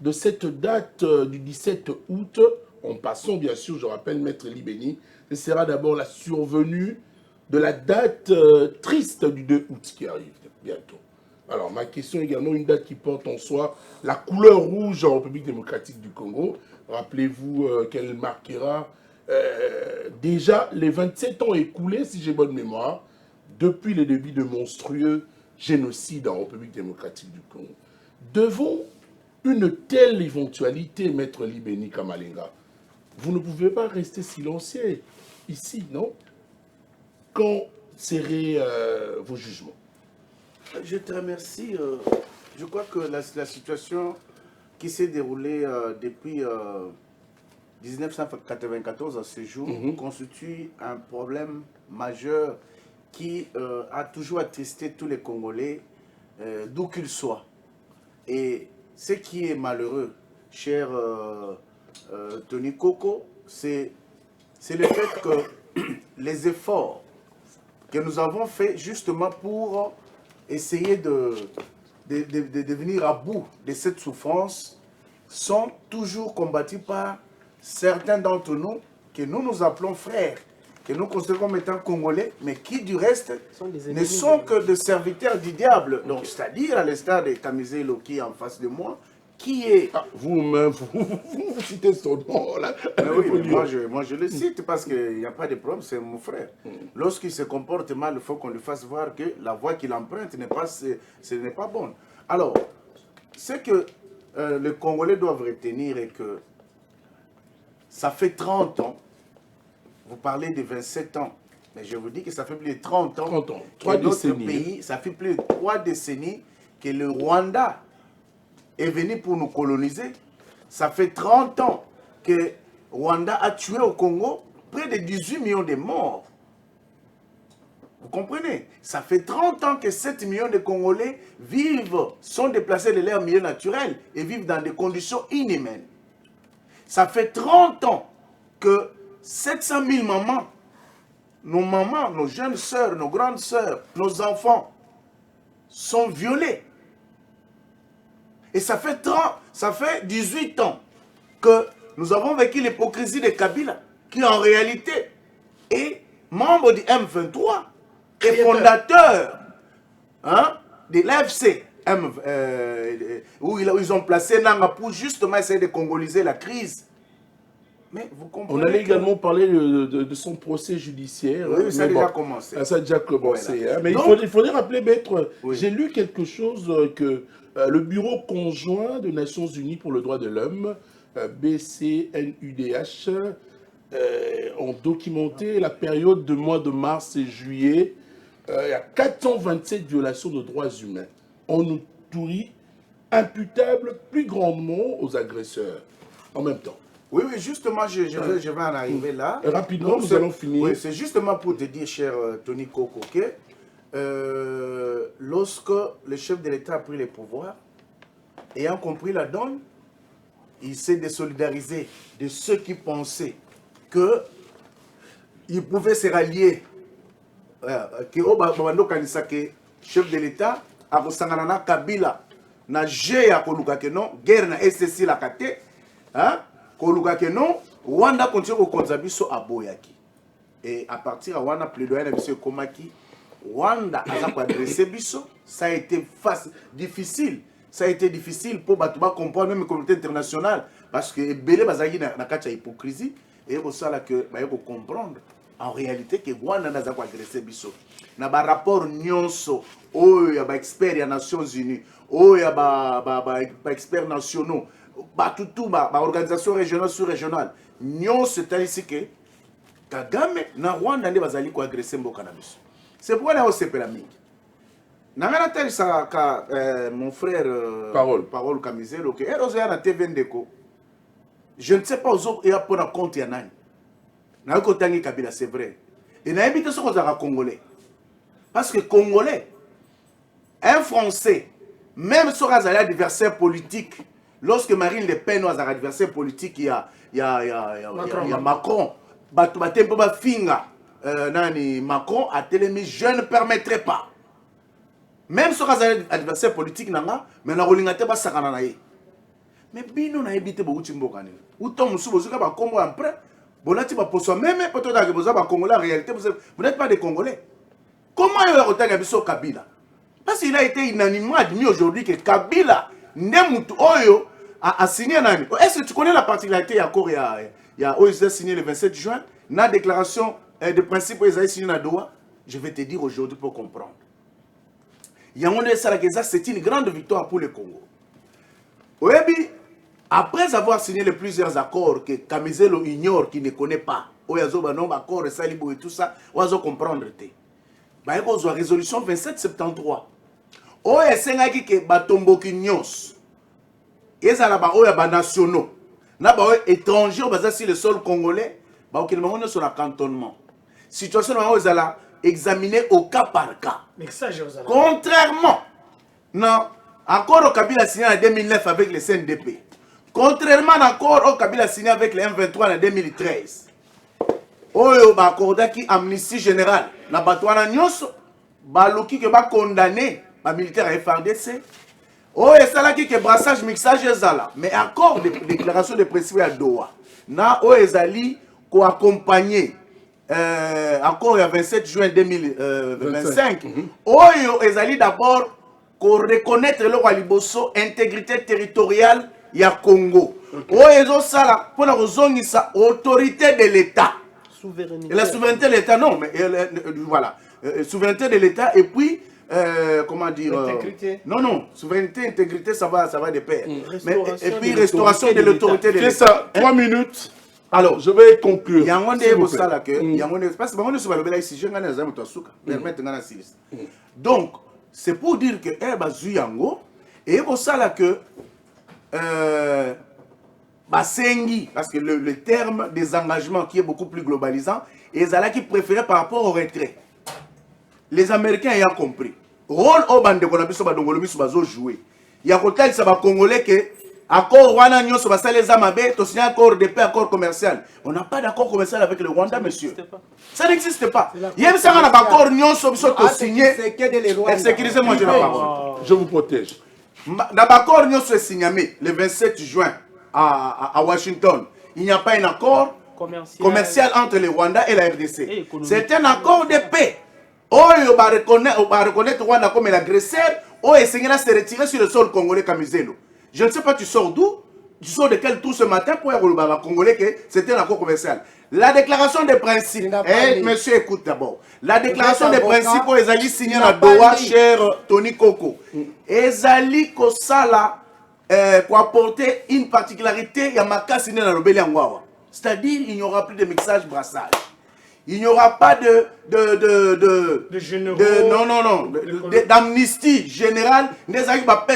de cette date du 17 août, en passant, bien sûr, je rappelle, Maître Libéni, ce sera d'abord la survenue de la date triste du 2 août qui arrive bientôt. Alors, ma question est également une date qui porte en soi la couleur rouge en République démocratique du Congo. Rappelez-vous qu'elle marquera déjà les 27 ans écoulés, si j'ai bonne mémoire, depuis le début de monstrueux génocide en République démocratique du Congo. Devant une telle éventualité, Maître Libéni Kamalenga, vous ne pouvez pas rester silencieux ici, non? Quand seraient vos jugements? Je te remercie. Je crois que la situation qui s'est déroulée depuis 1994 à ce jour constitue un problème majeur qui a toujours attristé tous les Congolais, d'où qu'ils soient. Et ce qui est malheureux, cher Tony Coco, c'est le fait que les efforts que nous avons faits justement pour essayer de venir à bout de cette souffrance sont toujours combattus par certains d'entre nous que nous appelons frères, que nous considérons comme étant congolais, mais qui du reste ne sont que des serviteurs du diable. Donc, c'est-à-dire à l'instar de Kamisello qui est en face de moi, qui est... Ah, vous-même, vous citez son nom, là. Oui, moi je le cite parce qu'il n'y a pas de problème, c'est mon frère. Lorsqu'il se comporte mal, il faut qu'on lui fasse voir que la voie qu'il emprunte ce n'est pas bonne. Alors, ce que les Congolais doivent retenir est que ça fait 30 ans, vous parlez de 27 ans, mais je vous dis que ça fait plus de 30 ans, 30 ans. que notre pays, ça fait plus de 3 décennies que le Rwanda est venu pour nous coloniser. Ça fait 30 ans que Rwanda a tué au Congo près de 18 millions de morts. Vous comprenez? Ça fait 30 ans que 7 millions de Congolais sont déplacés de leur milieu naturel et vivent dans des conditions inhumaines. Ça fait 30 ans que 700 000 mamans, nos jeunes sœurs, nos grandes sœurs, nos enfants sont violés. Et ça fait 18 ans que nous avons vécu l'hypocrisie de Kabila. qui en réalité est membre du M23 et fondateur de l'AFC, où ils ont placé Nanga pour justement essayer de congoliser la crise. Mais vous comprenez. On allait également parler de son procès judiciaire. Oui, ça a déjà commencé. Ça a déjà commencé. Voilà. Mais donc, il faudrait rappeler, Maître, oui. J'ai lu quelque chose que le Bureau conjoint des Nations Unies pour le droit de l'homme, BCNUDH, ont documenté la période de mois de mars et juillet. Il y a 427 violations de droits humains. En Ituri, imputables plus grandement aux agresseurs. En même temps. Oui, justement, je vais en arriver là. Rapidement, nous allons finir. Oui, c'est justement pour te dire, cher Tony Koko, que lorsque le chef de l'État a pris les pouvoirs, ayant compris la donne, il s'est désolidarisé de ceux qui pensaient qu'il pouvait se rallier, que le chef de l'État a resangana Kabila, na G à Kolukake non, guerre na SSI la kate, Kolukake non, Rwanda continue au Konzabiso à Boyaki. Et à partir de Rwanda, plaidoyer na biso Komaki, Rwanda a adressé biso, ça a été difficile. Ça a été difficile pour comprendre même la communauté internationale parce que Belé Bazagi na kacha hypocrisie et pour ça là que comprendre en réalité que Rwanda n'a pas agressé biso. Na ba rapport nyonso o ya ba expert ya Nations Unies, o ya ba experts nationaux, ba tout ba organisation régionale sous-régionale. Nyonso c'est ici que Kagame na Rwanda ndi bazali ko agresser mboka na biso. C'est pourquoi na osepela mingi. Mon frère Parole Kamizelo, je ne sais pas aux autres, il y a pour un compte, il y a un Kabila, c'est vrai. Et il y a un Congolais. Parce que Congolais, un Français, même si on a un adversaire politique, lorsque Marine Le Pen a un adversaire politique, il y a Macron. Macron a télémis, je ne permettrai pas. Même si on a un adversaire politique, mais on a un sakana. Mais bino na ebité ba uti mboka ne. Uto musu bozuka ba kombo après. Bolati ba poso même peut-être que vous avez Congolais en réalité vous n'êtes pas des Congolais. Comment il y a autant biso Kabila? Parce qu'il a été unanimement admis aujourd'hui que Kabila Nemutu Oyo a signé nani. Est-ce que tu connais la particularité il y a OSS signé le 27 juin la déclaration de principe OSS signé à Doha? Je vais te dire aujourd'hui pour comprendre. C'est une grande victoire pour le Congo. Oyebi, après avoir signé plusieurs accords que Kamizelo ignore, qui ne connaît pas, Oyazo Banom, accord, Salibo et tout ça, Oyazo comprendre. Bah, il y a résolution 2773. Oya Sengaki ke Batombo Kinyos. Et ça là-bas, Oya Banationaux. Là-bas, étrangers, basés sur le sol congolais, bah, ok, le sur le cantonnement. Situation où là examiné au cas par cas. Contrairement, non, encore au Kabila signé en 2009 avec le CNDP. Contrairement encore au Kabila signé avec le M23 en 2013. Oyo ba accorda qui amnistie générale. Na batwana nyonso baluki ke ba condamné ba militaire FARDC. Oyo sala ki ke brassage mixage ezala. Mais accord de déclaration de principe à Doha. Na oyo ezali ko accompagner encore le 27 juin 2025, Oyo ezali d'abord qu'on reconnaître le roi Liboso intégrité territoriale ya Congo. Oyo ezo sala pour la sa autorité de l'État. Et la souveraineté de l'État, non, mais voilà, souveraineté de l'État et puis comment dire non, souveraineté, intégrité, ça va de pair. Et puis restauration de l'autorité de l'État. C'est ça, 3 minutes. Alors, je vais conclure. Donc, c'est pour dire que Zuyango et que Basengi, parce que le terme des engagements qui est beaucoup plus globalisant, et Zala qui préférait par rapport au retrait. Les Américains ayant compris. Rôle au bande de Konabiso Badongolobi Subazo joué. Il y a côté de Congolais que accord Rwanda Nyon sur les Amabé, tu signes accord de paix, accord commercial. On n'a pas d'accord commercial avec le Rwanda, monsieur. Ça n'existe pas. Il y a un accord Nyon sur le signé. Sécurisez-moi, je la parole. Je vous protège. L'accord Nyon sur signé le 27 juin à Washington. Il n'y a pas un accord. commercial entre le Rwanda et la RDC. C'est un accord de paix. Oyo va reconnaître Rwanda comme l'agresseur, Oyo essayera de se retirer sur le sol congolais Kamizelo. Je ne sais pas, tu sors d'où? Tu sors de quel tour ce matin pour dire aux Congolais que c'était un accord commercial. La déclaration des principes, monsieur écoute d'abord. La déclaration des principes pour Ezali signé à Doha, cher Tony Koko. Ezali Kosala pour apporter une particularité, il y a marqué signé dans le Béliangwawa. C'est-à-dire, il n'y aura plus de mixage brassage. Il n'y aura pas d'amnistie générale.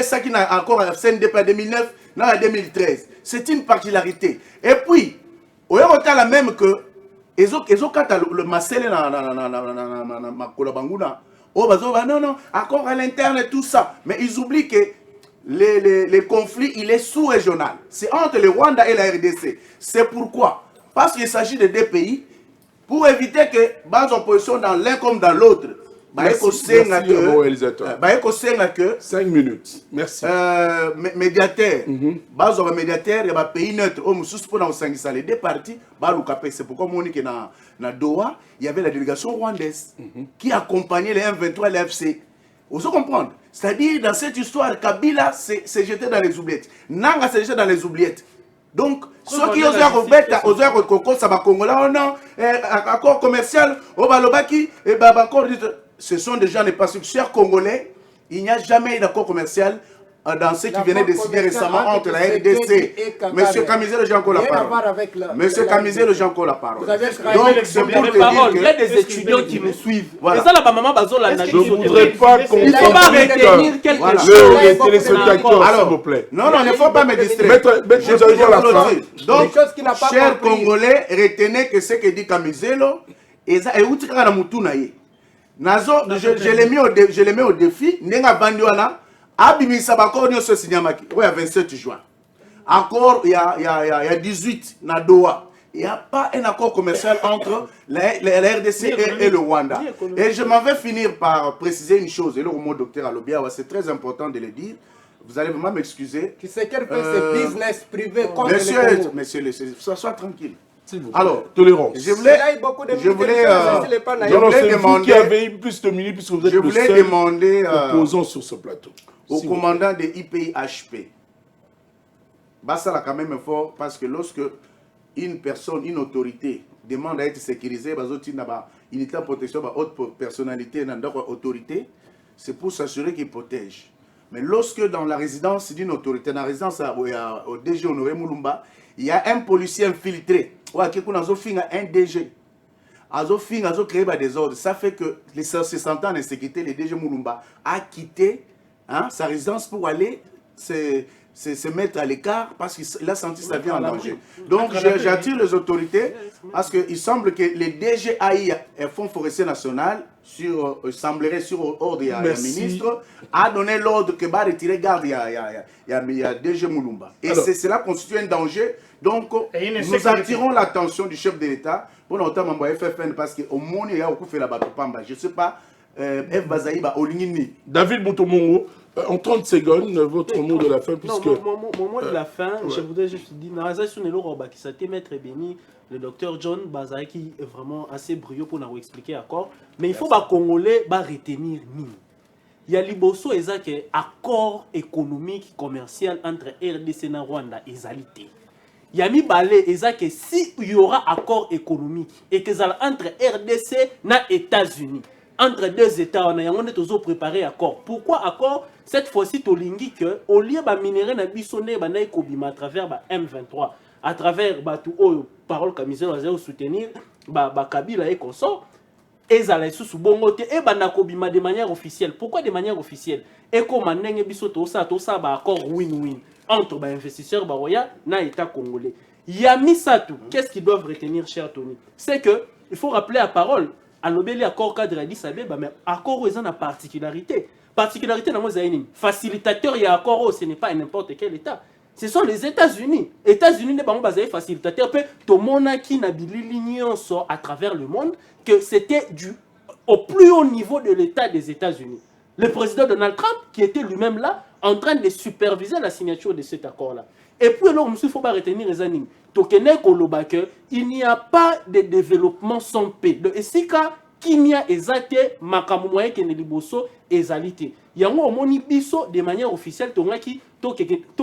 Ça qui n'a encore à CNDP en 2009, non en 2013. C'est une particularité. Et puis, on est la même que le Marcel non, accord à l'interne et tout ça. Mais ils oublient que les conflits, il est sous-régional. C'est entre le Rwanda et la RDC. C'est pourquoi. Parce qu'il s'agit de deux pays. Pour éviter que bas en position dans l'un comme dans l'autre. Merci, réalisateur. 5 minutes. Merci. Médiateur. Bas en médiateur, il y a un pays neutre. Les deux parties, c'est pourquoi on dit que dans Doha, il y avait la délégation rwandaise qui accompagnait les M23 et les FC. Vous comprenez? C'est-à-dire, dans cette histoire, Kabila s'est jeté dans les oubliettes. Nanga s'est jeté dans les oubliettes. Donc, ceux qui osent reconnaître ça va Congolais, non, accord commercial, ce sont des gens, parce que chers Congolais, il n'y a jamais eu d'accord commercial dans ce qui venait de décider récemment entre la RDC. Monsieur Kamizelo, j'ai encore la parole. Monsieur Kamizelo, j'ai encore la parole. Donc, c'est pour te dire que... Il y a des étudiants qui nous suivent. Voilà. Et ça, la maman Bazola, je ne voudrais pas qu'on... Il ne faut pas retenir quelque chose. Les téléspectateurs, s'il vous plaît. Non, il ne faut pas me distraire. Donc, chers Congolais, retenez que ce que dit Kamizelo, je l'ai mis au défi. Nenga Bandiwana, Abimisa Bakor Nyoso Sinyamaki, oui, à 27 juin. Encore, il y a 18 na Doha. Il n'y a pas un accord commercial entre la RDC et le Rwanda. Et je m'en vais finir par préciser une chose. Et le mot docteur Alobia, c'est très important de le dire. Vous allez vraiment m'excuser. Qui sait quel fait ce business privé contre Monsieur, sois tranquille. Alors, tolérance. Je voulais demander opposant sur ce plateau au commandant de IPIHP. Ça là quand même fort parce que lorsque une personne, une autorité demande à être sécurisée, il est en protection de haute personnalité, autorité, c'est pour s'assurer qu'il protège. Mais lorsque dans la résidence d'une autorité, dans la résidence au DG Honoré Moulumba, il y a un policier infiltré, un DG, a créé des ordres. Ça fait que les 60 ans d'insécurité, le DG Moulumba a quitté sa résidence pour aller se mettre à l'écart parce qu'il a senti sa vie en danger. Donc j'attire les autorités parce qu'il semble que les DGAI, Fonds forestier national, semblerait sur ordre du ministre, a donné l'ordre que va retirer garde il y a DG Moulumba. Et cela constitue un danger. Donc nous attirons l'attention du chef de l'État pour notamment FFN parce qu'au monde il y a beaucoup fait la Batopamba. Je ne sais pas, F. Bazaïba, Olingini. David Boutomongo. En 30 secondes, votre mot de la fin, puisque... Non, mon mot de la fin, je voudrais juste dire, Maître Béni, le docteur John Bazaï, qui est vraiment assez brillant pour nous expliquer encore, mais il faut que les Congolais retenir Nini. Il y a Liboso et accord économique commercial entre RDC et Rwanda et Zalité. Il y a mis balé et que si il y aura accord économique et que ça entre RDC et États-Unis, entre deux États, on a toujours préparé accord. Pourquoi accord? Cette fois-ci, Tolingi que au lieu de minérer na bisonné à travers M23, à travers tout parole Kamizelo à soutenir Kabila et consort, et ça sous bongote et banakobima de manière officielle. Pourquoi de manière officielle? Et comme nenge biso to ça accord win-win entre investisseurs baroya na État congolais. Yamisatu, qu'est-ce qu'ils doivent retenir, cher Tony? C'est que il faut rappeler à parole. À l'obéli accord cadre Addis Abeba, mais accord où ils ont une particularité. Particularité dans les facilitateur, il y a accord, ce n'est pas n'importe quel État. Ce sont les États-Unis. États-Unis n'est pas basé facilitateur. Tout le monde qui n'a l'union à travers le monde que c'était au plus haut niveau de l'État des États-Unis. Le président Donald Trump, qui était lui-même là, en train de superviser la signature de cet accord-là. Et puis, alors, il ne faut pas retenir les animes. Il n'y a pas de développement sans paix. Et si kimia ezate makamumwaye kene liboso ezalite. Yango omoni biso de manière officielle tongaki to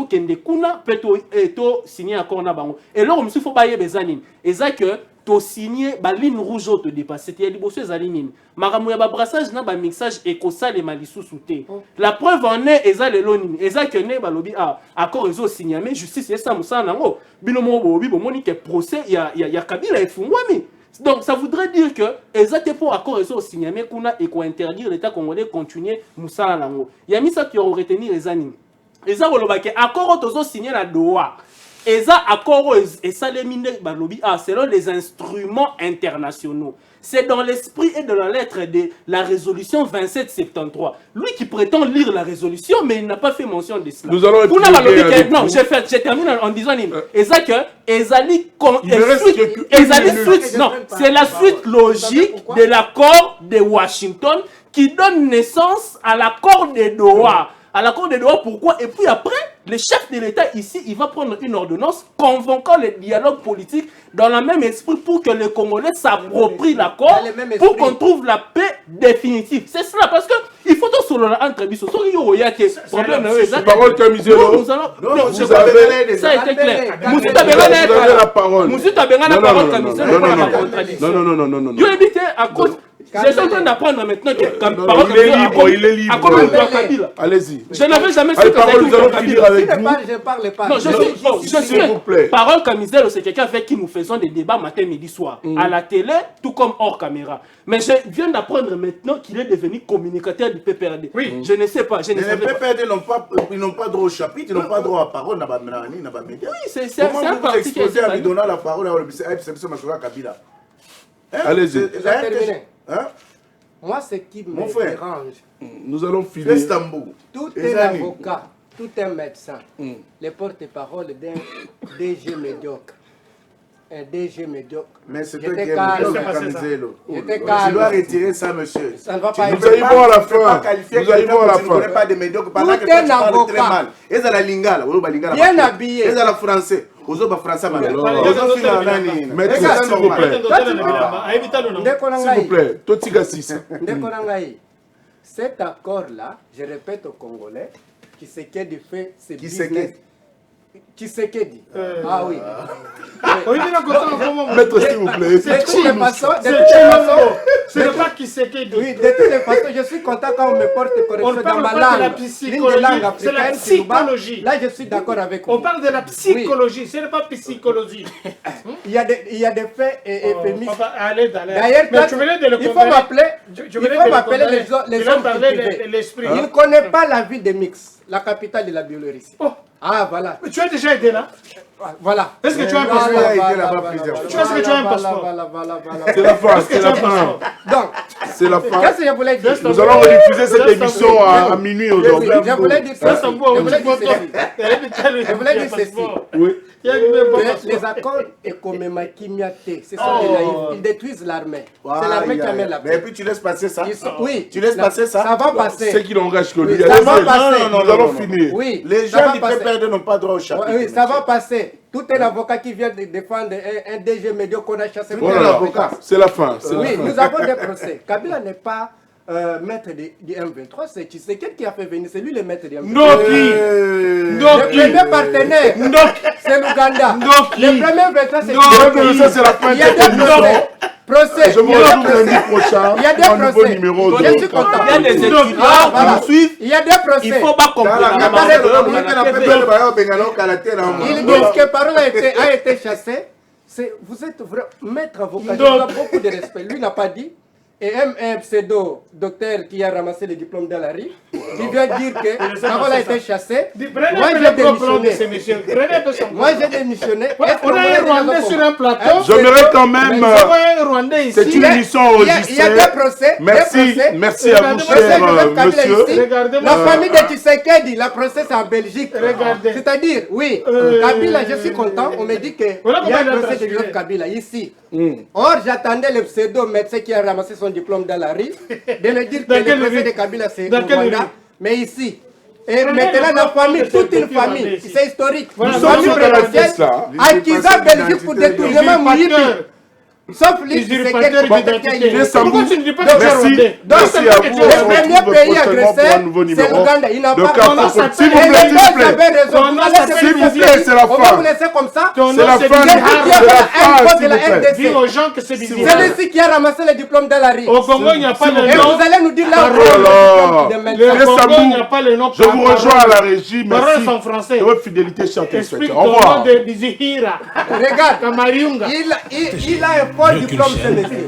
kende kuna peto to signer accord na bango. Et là, il faut pas y bezanin. Eza que to signer ba ligne rouge to dépasser te liboso ezalini. Makamu ya ba brassage na ba mixage ekosale le malisusu te. La preuve en est eza le lonini. Eza que ne balobi accord ezo signer mais justice esa musana nango. Bino mo bobi bomoni ke procès ya Kabila efungwami. Donc ça voudrait dire que exactement pour accord au signé mais qu'on a et qu'on interdire l'État congolais continuer Moussa Lango. Il y a mis ça qui aurait retenu les animes. Et ça volobake accord au signé la Doha. Et ça accord et ça les mine balobi selon les instruments internationaux. C'est dans l'esprit et dans la lettre de la résolution 2773. Lui qui prétend lire la résolution, mais il n'a pas fait mention de cela. Nous allons non, je termine en disant et ça que non, c'est la suite logique de l'accord de Washington qui donne naissance à l'accord de Doha. À l'accord de Doha, pourquoi? Et puis après, le chef de l'État ici, il va prendre une ordonnance convoquant le dialogue politique dans le même esprit pour que les Congolais s'approprient l'accord, pour qu'on trouve la paix définitive. C'est cela, parce que il faut tout sur entre bisous. Parole Camisero. Ça a été clair. Moussouta Bengana la parole. Moussouta Bengana la parole Camisero. Non. Je l'ai dit à cause. Je suis en train d'apprendre maintenant que il est libre. Allez-y. Je n'avais jamais su que je parle pas. Non, je suis. Parole Camisero, c'est quelqu'un avec qui nous faisons des débats matin, midi, soir. À la télé, tout comme hors caméra. Mais je viens d'apprendre maintenant qu'il est devenu communicateur du PPRD. Oui. Je ne sais pas. Les PPRD n'ont pas droit au chapitre, ils n'ont pas droit à parole. Oui, c'est un parti qui est exposé à lui donner la parole à Kabila. Allez-y. Hein? Moi, ce qui me dérange, nous allons finir. Tout un avocat, tout un médecin, les porte-parole d'un DG médiocre. Un DG médiocre. Mais c'est toi qui es Camisero. Tu dois retirer ça, monsieur. Ça ne va pas être. Vous allez voir à la fin. Vous allez voir à la fin. Tu ne connais pas de médiocre. Tout un avocat. Et ça la lingala. Bien habillé. Et ça la français. Aux autres français. Maître, s'il vous plaît. S'il vous plaît. Totiga 6. Cet accord-là, je répète aux Congolais, qui sait qu'il fait ce business. Qui sait qu'il dit. Ah oui. Maître, s'il vous plaît. De toutes les façons, ce n'est pas qui sait qu'il dit. Oui, de toutes les façons, je suis content quand on me porte correction dans ma langue. C'est la psychologie. Là, je suis d'accord avec vous. On parle de la psychologie, ce n'est pas psychologie. Il y a des faits euphémistes. D'ailleurs, il faut m'appeler les hommes privés. Il ne connaît pas la ville de Mix, la capitale de la Biélorussie. Ah, voilà. Mais tu as déjà été là? Voilà. Est-ce que tu as un passeport? Est-ce que tu as un passeport? C'est la fin, c'est la fin. Donc, c'est la fin. Qu'est-ce que je voulais dire? Nous allons rediffuser cette émission à minuit aujourd'hui. Je voulais dire ça. Je voulais dire ceci. Oui. Les accords Ekomema-Kimia-T, ce sont des naïfs. Ils détruisent l'armée. C'est l'armée qui amène la paix. Mais puis tu laisses passer ça? Oui. Tu laisses passer ça? Ça va passer. C'est qui n'engage que lui. Ça va passer. Nous allons finir. Oui. Les gens du PPRD n'ont pas droit au chapitre. Oui, ça va passer. Tout un avocat qui vient de défendre un DG médiocre qu'on a chassé. C'est la fin. Oui, nous avons des procès. Kabila n'est pas maître du M23, c'est Tshisekedi qui a fait venir, c'est lui le maître du M23. Le premier partenaire, c'est l'Ouganda. Le premier M23, c'est Tshisekedi. Ça, c'est la fin. Il y a des procès. Je me retrouve lundi prochain. Il y a des procès. Je suis content. Il y a des étudiants qui nous suivent. Il y a des procès. Il ne faut pas comprendre. Ils disent que Parole a été chassé. Vous êtes vraiment maître avocat. Il a beaucoup de respect. Lui n'a pas dit. Et un pseudo docteur qui a ramassé le diplôme dans la rue, qui vient dire que Parole a été chassé. Moi j'ai démissionné. Moi j'ai démissionné. On a un Rwandais sur un plateau. J'aimerais quand même. C'est une émission enregistrée. Il y a des procès. Merci à vous, cher monsieur. La famille de Tshisekedi, la procès c'est en Belgique. C'est-à-dire, oui, Kabila, je suis content. On me dit qu'il y a un procès de Joseph Kabila ici. Or, j'attendais le pseudo-médecin qui a ramassé son diplôme dans la rue de me dire que le procès de Kabila c'est au Rwanda. Mais ici, Et maintenant, la famille, toute une famille, c'est historique. Voilà, Nous sommes famille sur la présidentielle, fête là. Akiza Belgique pour détournement Mouyipi. Sauf les Usurpateur d'identité. Viens, Sambou. Pourquoi tu ne dis pas que tu es Merci. rwandais? Merci à vous. Le On premier retrouve pays prochainement pour un agressé, nouveau c'est numéro. l'Ouganda. Il n'a de pas Carrefour. S'il vous Et plaît, les s'il gars, vous plaît. j'avais raison. Ton nom Vous allez s'appelle se S'il vous laisser. plaît, c'est la On va fin. vous laisser comme ça. Ton C'est nom la c'est fin. C'est Bizi lui qui Hara. a fait la haine s'il contre la vous plaît. Dis RDC. aux gens que c'est Bizi C'est Hara. lui qui a ramassé le diplôme dans la rue. Au Congo, il n'y a pas le Et nom. vous allez nous dire là où Parole. le Le Viens, Congo, Sambou. il n'y a pas le nom. Je vous rejoins à la régie. Paroles Merci en français. de votre fidélité, chers Explique téléspectateurs. ton Au nom revoir. de Bizi Hira. Regarde, Kamariunga. il a un faux diplôme, ce monsieur.